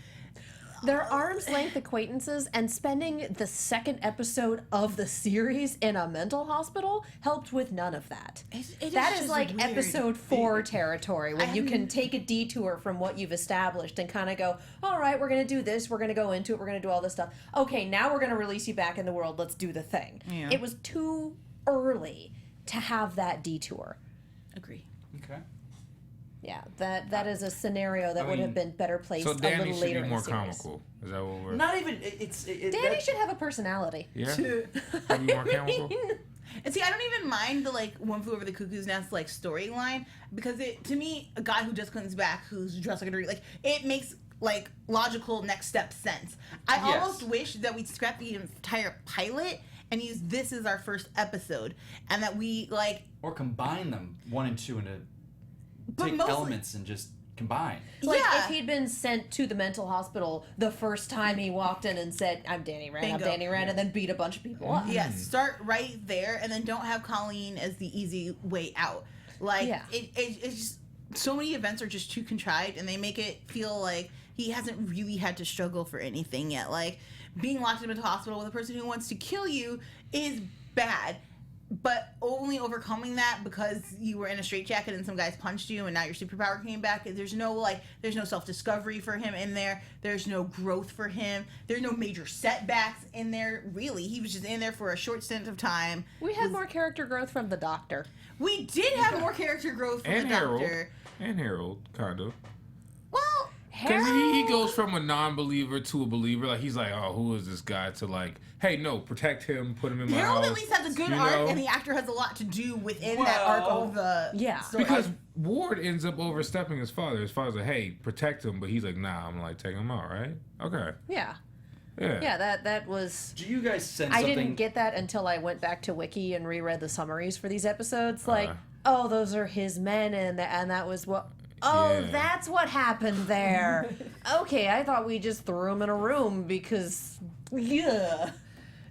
They're arm's length acquaintances, and spending the second episode of the series in a mental hospital helped with none of that. It That is is just like weird. episode 4 territory when you can take a detour from what you've established and kind of go, all right, we're going to do this, we're going to go into it, we're going to do all this stuff. Okay, now we're going to release you back in the world, let's do the thing. Yeah. It was too early. to have that detour. Agree. Okay. Yeah, that is a scenario that would have been better placed So a Danny little should later be in more the series. comical. Is that what we're? Not even Danny should have a personality. Yeah. Should be more comical. And see, I don't even mind the One Flew Over the Cuckoo's Nest storyline, because to me, a guy who just comes back who's dressed like a dirty, it makes logical next step sense. I almost wish that we'd scrap the entire pilot and use this as our first episode, and that we or combine them 1 and 2 into take mostly, elements and just combine. If he'd been sent to the mental hospital the first time he walked in and said, I'm Danny Rand, Bingo. I'm Danny Rand, and then beat a bunch of people up. Yes, start right there, and then don't have Colleen as the easy way out. It's just so many events are just too contrived, and they make it feel like he hasn't really had to struggle for anything yet. Being locked in a mental hospital with a person who wants to kill you is bad, but only overcoming that because you were in a straitjacket and some guys punched you and now your superpower came back. There's no self-discovery for him in there. There's no growth for him. There's no major setbacks in there, really. He was just in there for a short stint of time. We had more character growth from the Doctor. We did have more character growth from the Doctor. And Harold, kind of. Well, because he goes from a non-believer to a believer. He's like, oh, who is this guy? To hey, no, protect him, put him in my Harold house. at least has a good arc, and the actor has a lot to do within that arc of the story. Because Ward ends up overstepping his father. His father's like, hey, protect him, but he's like, nah, I'm taking him out, right? Okay. Yeah. Yeah. Yeah, that was... Do you guys sense I something? didn't get that until I went back to Wiki and reread the summaries for these episodes. Oh, those are his men, and that was what... Oh, that's what happened there. Okay, I thought we just threw him in a room because... Yeah.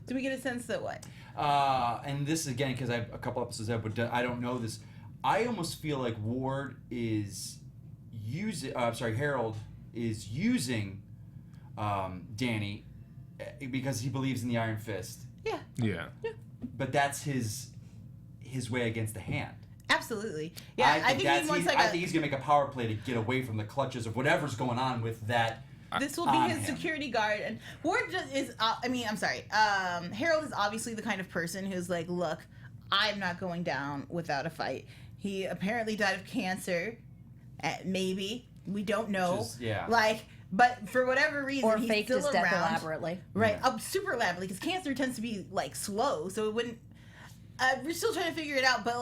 Do we get a sense that what? And this is, again, because I have a couple episodes out, but I don't know this. I almost feel like Ward is using... Harold is using Danny because he believes in the Iron Fist. Yeah. Yeah. But that's his way against the Hand. Absolutely. Yeah, I think he wants I think he's gonna make a power play to get away from the clutches of whatever's going on with that. This will be his security guard, and Ward is. Harold is obviously the kind of person who's like, look, I'm not going down without a fight. He apparently died of cancer. Maybe we don't know. But for whatever reason, or he's faked still his around. death elaborately. Right, super elaborately, because cancer tends to be slow, so it wouldn't. We're still trying to figure it out, but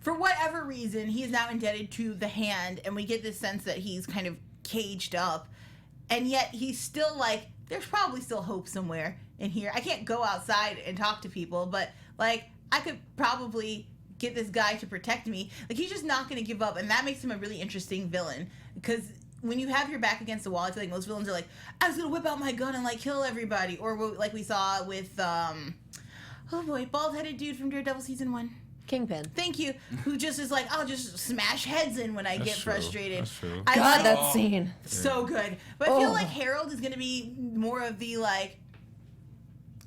for whatever reason, he is now indebted to the Hand, and we get this sense that he's kind of caged up, and yet he's still there's probably still hope somewhere in here. I can't go outside and talk to people, but I could probably get this guy to protect me. He's just not going to give up, and that makes him a really interesting villain, because when you have your back against the wall, I feel like most villains are I was going to whip out my gun and kill everybody, or we saw with oh boy, bald-headed dude from Daredevil season 1. Kingpin. Thank you. Who just is I'll just smash heads in when I get frustrated. That's true. That scene. So good. But I feel like Harold is going to be more of the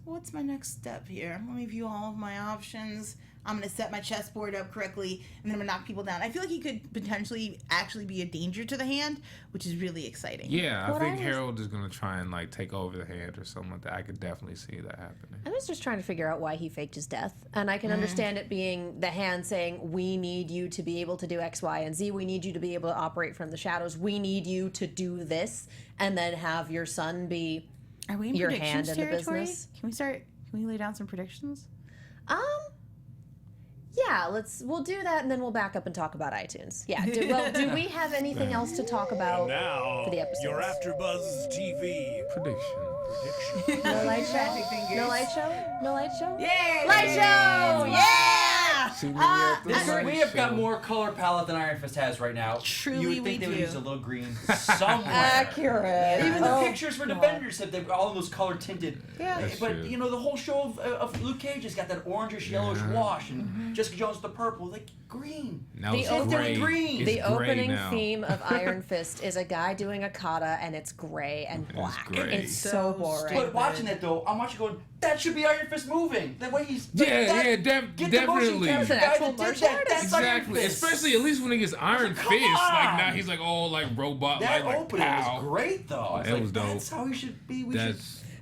what's my next step here? Let me view all of my options. I'm going to set my chessboard up correctly, and then I'm going to knock people down. I feel like he could potentially actually be a danger to the Hand, which is really exciting. Yeah, I think Harold is going to try and take over the Hand or something like that. I could definitely see that happening. I was just trying to figure out why he faked his death. And I can understand it being the Hand saying, we need you to be able to do X, Y, and Z. We need you to be able to operate from the shadows. We need you to do this. And then have your son be Are we in your predictions hand in the territory? business. Can we lay down some predictions? Yeah, we'll do that, and then we'll back up and talk about iTunes. Yeah. Do we have anything else to talk about Now, for the episode? your AfterBuzz TV Prediction. No light show? No light show? No light show? Yay! Light show! Yeah! See me at the light We have got show. more color palette than Iron Fist has right now. Truly, you would think we they would do. use a little green somewhere. Accurate. Even the Oh, pictures for Defenders have all of those color tinted. Yeah. That's But true. the whole show of Luke Cage has got that orangish yellowish wash, and Jessica Jones the purple, green. Now The it's opening- gray. It's The gray opening now. theme of Iron Fist is a guy doing a kata, and it's gray and black. gray. It's so boring. But watching that though, I'm watching going, that should be Iron Fist moving. The way he's get the motion definitely. capture It's an guy actual that did martial that. artist. That's Iron Exactly. Fist. Especially at least when he gets Iron Come Fist. on. Now he's all robot. That like opening pow. was great though. I That was dope. That's how he should be. We should.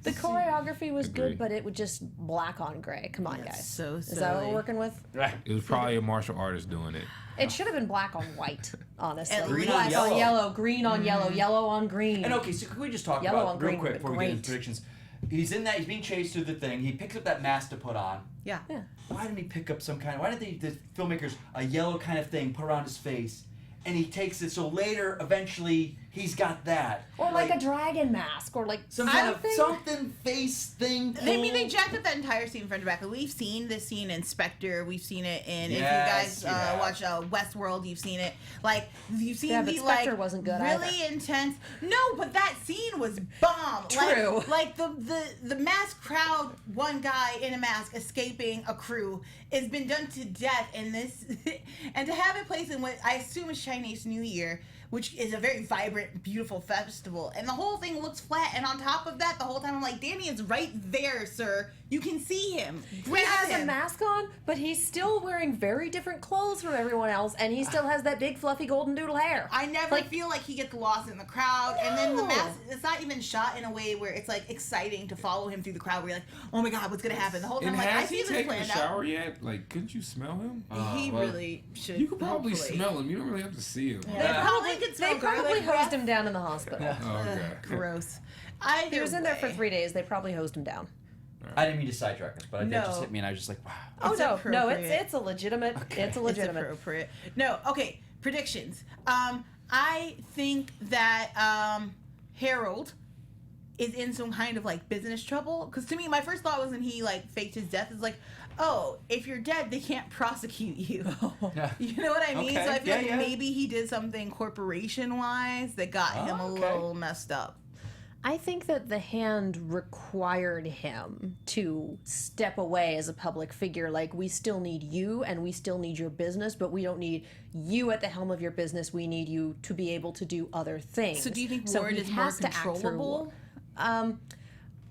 The choreography was Agree. good, but it was just black on gray. Come on, guys. so Is that what silly. we're working with? It was probably a martial artist doing it. It should have been black on white, honestly. And green Black on on yellow. yellow, green on yellow, yellow on green. And okay, so can we just talk Yellow about on real green quick would be before we get into great. predictions? He's in that. He's being chased through the thing. He picks up that mask to put on. Yeah. Yeah. Why didn't he pick up some kind? Why didn't the filmmakers a yellow kind of thing put around his face? And he takes it. So later, eventually, he's got that. Or like a dragon mask, or like some kind of something. something face thing. They mean they pulled. jacked up that entire scene front to back. We've seen this scene in Spectre. We've seen it in Yes, if you you guys have. watch Westworld, you've seen it. Like you've seen Yeah, but the Spectre like wasn't good really either. intense. No, but that scene was bomb. True. Like the masked crowd, one guy in a mask escaping a crew, has been done to death in this, and to have it placed in what I assume is Chinese New Year, which is a very vibrant, beautiful festival, and the whole thing looks flat. And on top of that, the whole time I'm like, Danny is right there, sir. You can see him. He Grab has him. a mask on, but he's still wearing very different clothes from everyone else, and he still has that big fluffy golden doodle hair. I never feel like he gets lost in the crowd, and then the No. mask, it's not even shot in a way where it's like exciting to follow him through the crowd where you're like, oh my god, what's gonna happen? The whole time And I'm like, I has see he this taken a planned out. shower yet? Like, couldn't you smell him? He well, really should. You could probably hopefully. smell him. You don't really have to see him. They probably could They smell probably garlic hosed breath. him down in the hospital. Oh, okay. Gross. He was in there for 3 days. They probably hosed him down. I didn't mean to sidetrack us, but that No. just hit me, and I was just like, wow. Oh It's no, appropriate. it's a legitimate. It's a It's legitimate. appropriate. No, okay. Predictions. I think that Harold is in some kind of like business trouble. Because to me, my first thought was when he like faked his death is like, oh, if you're dead, they can't prosecute you. Yeah. You know what I mean? Okay. So I feel Yeah, like yeah. maybe he did something corporation wise that got him a okay. little messed up. I think that the hand required him to step away as a public figure. Like, we still need you and we still need your business, but we don't need you at the helm of your business. We need you to be able to do other things. So do you think So Ward he is more has to act through controllable? Ward.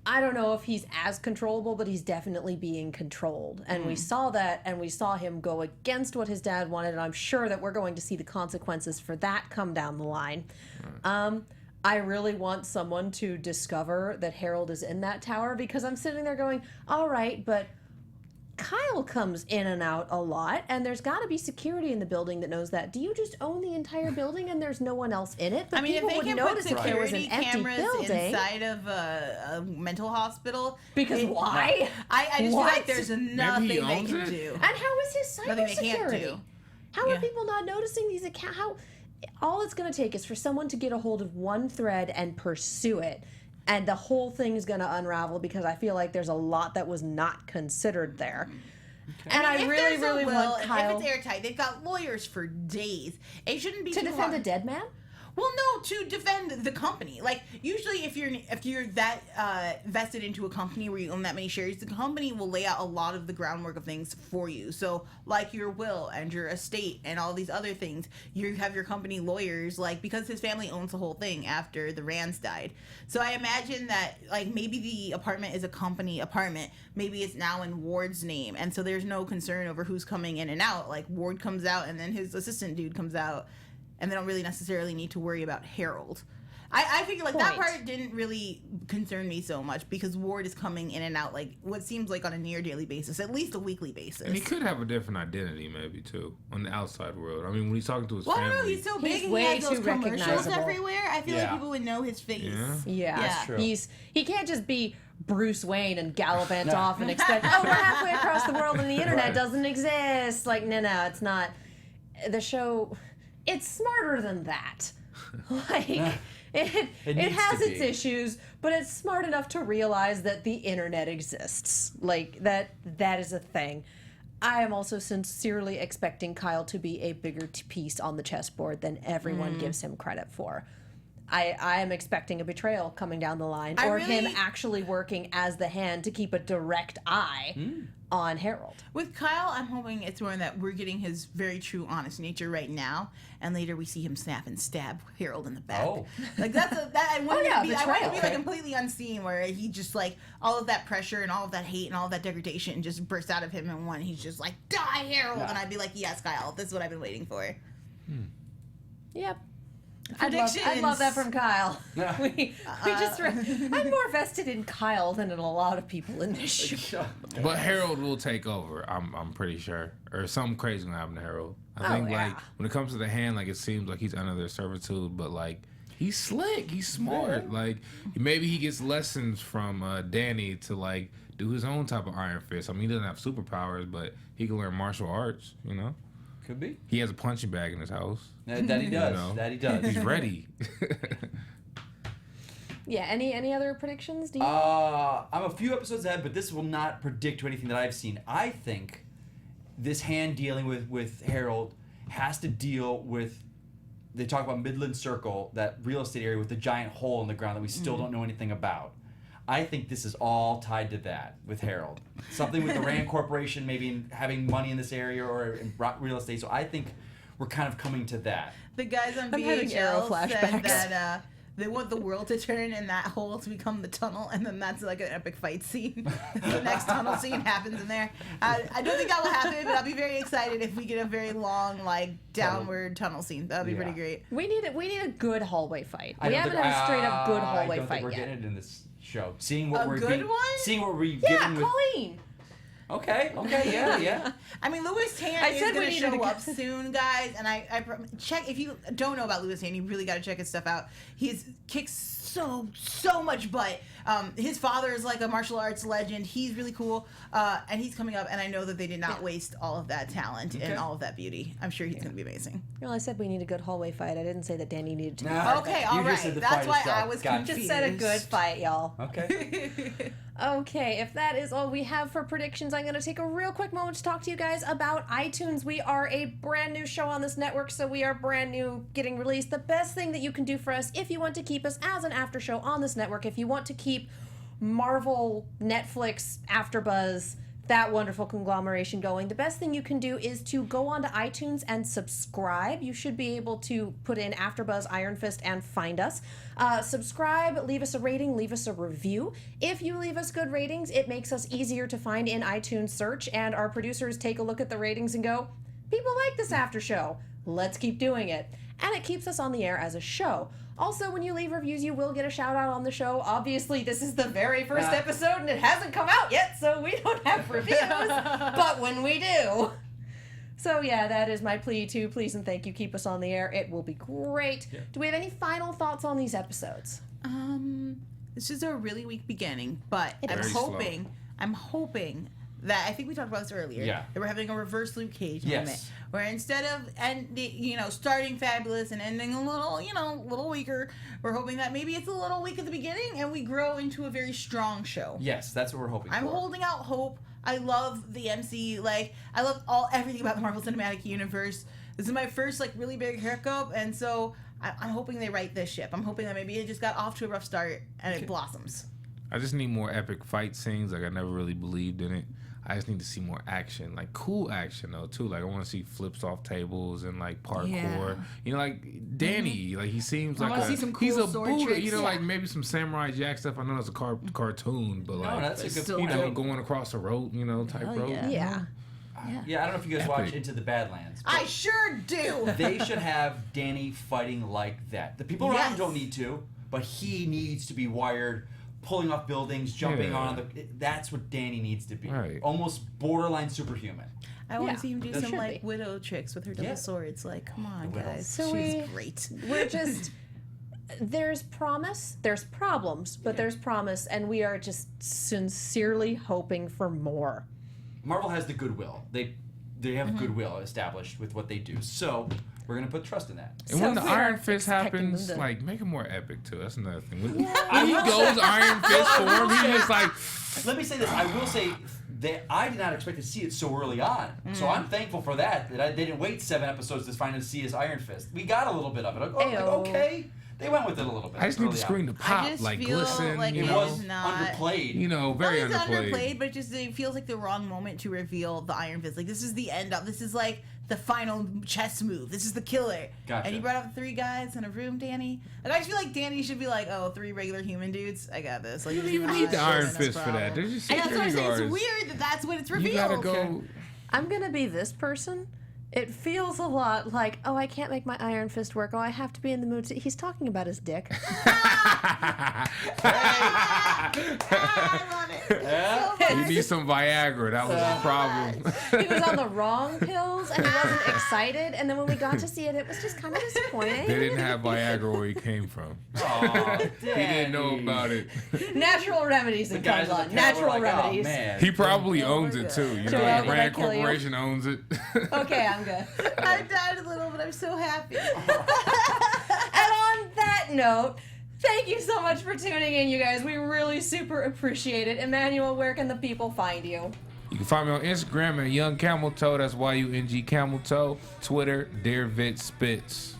I don't know if he's as controllable, but he's definitely being controlled. And we saw that, and we saw him go against what his dad wanted, and I'm sure that we're going to see the consequences for that come down the line. I really want someone to discover that Harold is in that tower, because I'm sitting there going, all right, but Kyle comes in and out a lot, and there's got to be security in the building that knows that. Do you just own the entire building and there's no one else in it? But I mean, people if they would can put notice if there was an security empty cameras building. inside of a mental hospital, Because why? I just feel What? like there's nothing they owns can it? do. And how is his Nothing they can't cybersecurity? do. How are Yeah. people not noticing these accounts? How all it's going to take is for someone to get a hold of one thread and pursue it, and the whole thing is going to unravel, because I feel like there's a lot that was not considered there. And I If really, there's a really will, want and Kyle if it's airtight, they've got lawyers for days. It shouldn't be to too defend hard. a dead man. Well, no, to defend the company. Like usually, if you're that vested into a company where you own that many shares, the company will lay out a lot of the groundwork of things for you. So, like your will and your estate and all these other things, you have your company lawyers. Like because his family owns the whole thing after the Rands died. So I imagine that like maybe the apartment is a company apartment. Maybe it's now in Ward's name, and so there's no concern over who's coming in and out. Like Ward comes out, and then his assistant dude comes out. And they don't really necessarily need to worry about Harold. I figure like that Point. part didn't really concern me so much because Ward is coming in and out like what seems like on a near daily basis, at least a weekly basis. And he could have a different identity, maybe too, on the outside world. I mean, when he's talking to his well, I family, don't know, he's so big He's and way he has those too commercials recognizable. everywhere. I feel like Yeah. people would know his face. Yeah. Yeah, That's true. He can't just be Bruce Wayne and gallivant off and expect, oh, we're halfway across the world and the internet Right. doesn't exist. Like, no, it's not. The show, it's smarter than that. Like, it needs has to its be. issues, but it's smart enough to realize that the internet exists. Like, that is a thing. I am also sincerely expecting Kyle to be a bigger piece on the chessboard than everyone gives him credit for. I am expecting a betrayal coming down the line, I or him really- actually working as the hand to keep a direct eye on Harold. With Kyle, I'm hoping it's more that we're getting his very true, honest nature right now, and later we see him snap and stab Harold in the back. Oh. Like that. I want it yeah, to be. I want it to betrayal. be like completely unseen, where he just like all of that pressure and all of that hate and all of that degradation just bursts out of him in one. He's just like, "Die, Harold!" And I'd be like, "Yes, Kyle, this is what I've been waiting for." Yep. I love that from Kyle. Yeah. we just. I'm more vested in Kyle than in a lot of people in this show. But Harold will take over. I'm pretty sure, or something crazy gonna happen to Harold. I think yeah. like when it comes to the hand, like it seems like he's under their servitude, but like he's slick, he's smart. Like maybe he gets lessons from Danny to like do his own type of Iron Fist. I mean, he doesn't have superpowers, but he can learn martial arts. You know, Could be. he has a punching bag in his house. That he does. You know? That he does. He's ready. Yeah. Any other predictions? Do you? I'm a few episodes ahead, but this will not predict to anything that I've seen. I think this hand dealing with Harold has to deal with. They talk about Midland Circle, that real estate area with the giant hole in the ground that we still don't know anything about. I think this is all tied to that with Harold. Something with the Rand Corporation, maybe having money in this area or in real estate. So I think we're kind of coming to that. The guys on I'm having arrow VHL said flashbacks. that they want the world to turn and that hole to become the tunnel, and then that's like an epic fight scene. The next tunnel scene happens in there. I don't think that will happen, but I'll be very excited if we get a very long, like, downward tunnel scene. That would be pretty great. We need a good hallway fight. I We don't haven't think- had a straight up good I hallway don't think fight we're yet. getting it in this show. Seeing what A we're good being, one? seeing what we're Yeah, given with. Colleen. Okay, yeah. I mean, Louis Tan I is said we going to needed show to- up soon, guys. And I check, if you don't know about Louis Tan, you really got to check his stuff out. He's kicks so much butt. His father is like a martial arts legend. He's really cool. And he's coming up, and I know that they did not waste all of that talent and all of that beauty. I'm sure he's going to be amazing. Well, I said we need a good hallway fight. I didn't say that Danny needed to be. Nah. Okay, You all just right. said the That's fight why itself. I was Gotcha. confused. Just said a good fight, y'all. Okay. Okay, if that is all we have for predictions, I'm going to take a real quick moment to talk to you guys about iTunes. We are a brand new show on this network, so we are brand new, getting released. The best thing that you can do for us, if you want to keep us as an after show on this network, if you want to keep Marvel, Netflix, AfterBuzz, that wonderful conglomeration going, the best thing you can do is to go onto iTunes and subscribe. You should be able to put in AfterBuzz Iron Fist and find us. Subscribe, leave us a rating, leave us a review. If you leave us good ratings, it makes us easier to find in iTunes search, and our producers take a look at the ratings and go, people like this after show. Let's keep doing it. And it keeps us on the air as a show. Also, when you leave reviews, you will get a shout out on the show. Obviously, this is the very first episode and it hasn't come out yet, so we don't have reviews. But when we do. So yeah, that is my plea to please and thank you. Keep us on the air. It will be great. Yeah. Do we have any final thoughts on these episodes? This is a really weak beginning, but I'm hoping that, I think we talked about this earlier. Yeah. That we're having a reverse Luke Cage Yes. moment, where instead of starting fabulous and ending a little weaker, we're hoping that maybe it's a little weak at the beginning and we grow into a very strong show. Yes, that's what we're hoping I'm for. holding out hope. I love the MC. Like, I love everything about the Marvel Cinematic Universe. This is my first really big hiccup, and so I'm hoping they right this ship. I'm hoping that maybe it just got off to a rough start and it blossoms. I just need more epic fight scenes. Like, I never really believed in it. I just need to see more action, like cool action though too. Like, I want to see flips off tables and like parkour. Yeah. You know, like Danny, like he seems I like wanna see some he's cool a sword Buddha. tricks. You know, Yeah. like maybe some Samurai Jack stuff. I know it's a cartoon, but like that's a good still point. you know, I mean, going across the road, type Hell road. yeah. Yeah. yeah, I don't know if you guys watch Epic. Into the Badlands. but I sure do. they should have Danny fighting like that. The people around him Yes. don't need to, but he needs to be wired, pulling off buildings, jumping Yeah. on that's what Danny needs to be. Right. Almost borderline superhuman. I want Yeah, to see him do that some should be. widow tricks with her double Yeah. swords. Like, come on, The widows. guys. So She's great. We're just there's promise, there's problems, but there's promise, and we are just sincerely hoping for more. Marvel has the goodwill. They have goodwill established with what they do. So we're gonna put trust in that. And when So the we are Iron Fist expecting happens, them to- like make it more epic too. That's another thing. When he goes Iron Fist form, he's just like. Let me say this. I will say that I did not expect to see it so early on. So I'm thankful for that. They didn't wait 7 episodes to finally see his Iron Fist. We got a little bit of it. Okay. They went with it a little bit. I just need the early screen to on. pop, just like feel glisten. like You It know, was not- underplayed. very Well, it's underplayed. but just it feels like the wrong moment to reveal the Iron Fist. Like, this is the end of. This is like the final chess move. This is the killer. Gotcha. And you brought up 3 guys in a room, Danny. Like, I just feel like Danny should be like, 3 regular human dudes. I got this. Like, You don't this is even not need the a Iron business Fist for that. problem. There's just And that's what I'm security saying. guards. It's weird that that's when it's revealed. You gotta go. I'm gonna be this person It feels a lot like, oh, I can't make my iron fist work. Oh, I have to be in the mood to... He's talking about his dick. I love it. You need some Viagra. That was the problem. He was on the wrong pills and he wasn't excited. And then when we got to see it, it was just kind of disappointing. They didn't have Viagra where he came from. Aw, He didn't know about it. Natural remedies and comes on. Natural remedies. man. He probably owns it too. You know, Joelle, the did I Rand kill you? Corporation owns it. Okay, I'm good. I died a little, but I'm so happy. And on that note, thank you so much for tuning in, you guys. We really super appreciate it. Emmanuel, where can the people find you? You can find me on Instagram at Young Camel Toe. That's YUNG Camel Toe. Twitter, Dear Vit Spits.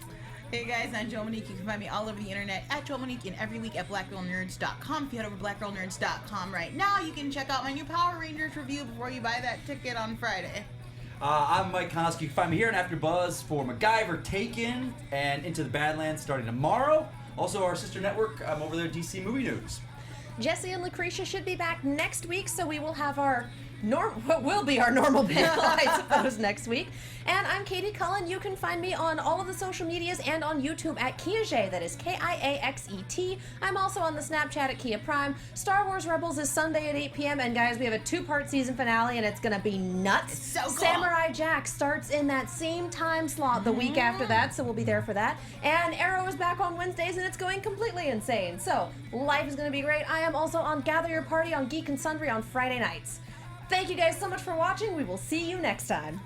Hey guys, I'm Joelle Monique. You can find me all over the internet at Joelle Monique and every week at blackgirlnerds.com. If you head over to blackgirlnerds.com right now, you can check out my new Power Rangers review before you buy that ticket on Friday. I'm Mike Kalinowski. You can find me here on AfterBuzz for MacGyver, Taken, and Into the Badlands starting tomorrow. Also, our sister network, I'm over there, DC Movie News. Jesse and Lucretia should be back next week, so we will have our what will be our normal panel, I suppose, next week. And I'm Katie Cullen. You can find me on all of the social medias and on YouTube at Kiaxet. That is Kiaxet. I'm also on the Snapchat at Kia Prime. Star Wars Rebels is Sunday at 8 p.m. And guys, we have a 2-part season finale, and it's gonna be nuts. So cool. Samurai Jack starts in that same time slot the week after that, so we'll be there for that. And Arrow is back on Wednesdays, and it's going completely insane. So life is gonna be great. I am also on Gather Your Party on Geek and Sundry on Friday nights. Thank you guys so much for watching. We will see you next time.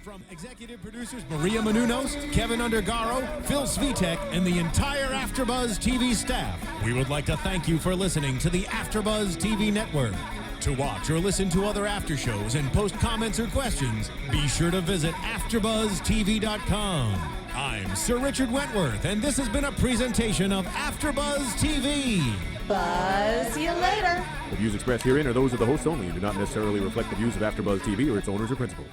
From executive producers Maria Menounos, Kevin Undergaro, Phil Svitek, and the entire AfterBuzz TV staff, we would like to thank you for listening to the AfterBuzz TV network. To watch or listen to other after shows and post comments or questions, be sure to visit AfterBuzzTV.com. I'm Sir Richard Wentworth, and this has been a presentation of AfterBuzz TV. Buzz, see you later. The views expressed herein are those of the hosts only and do not necessarily reflect the views of AfterBuzz TV or its owners or principals.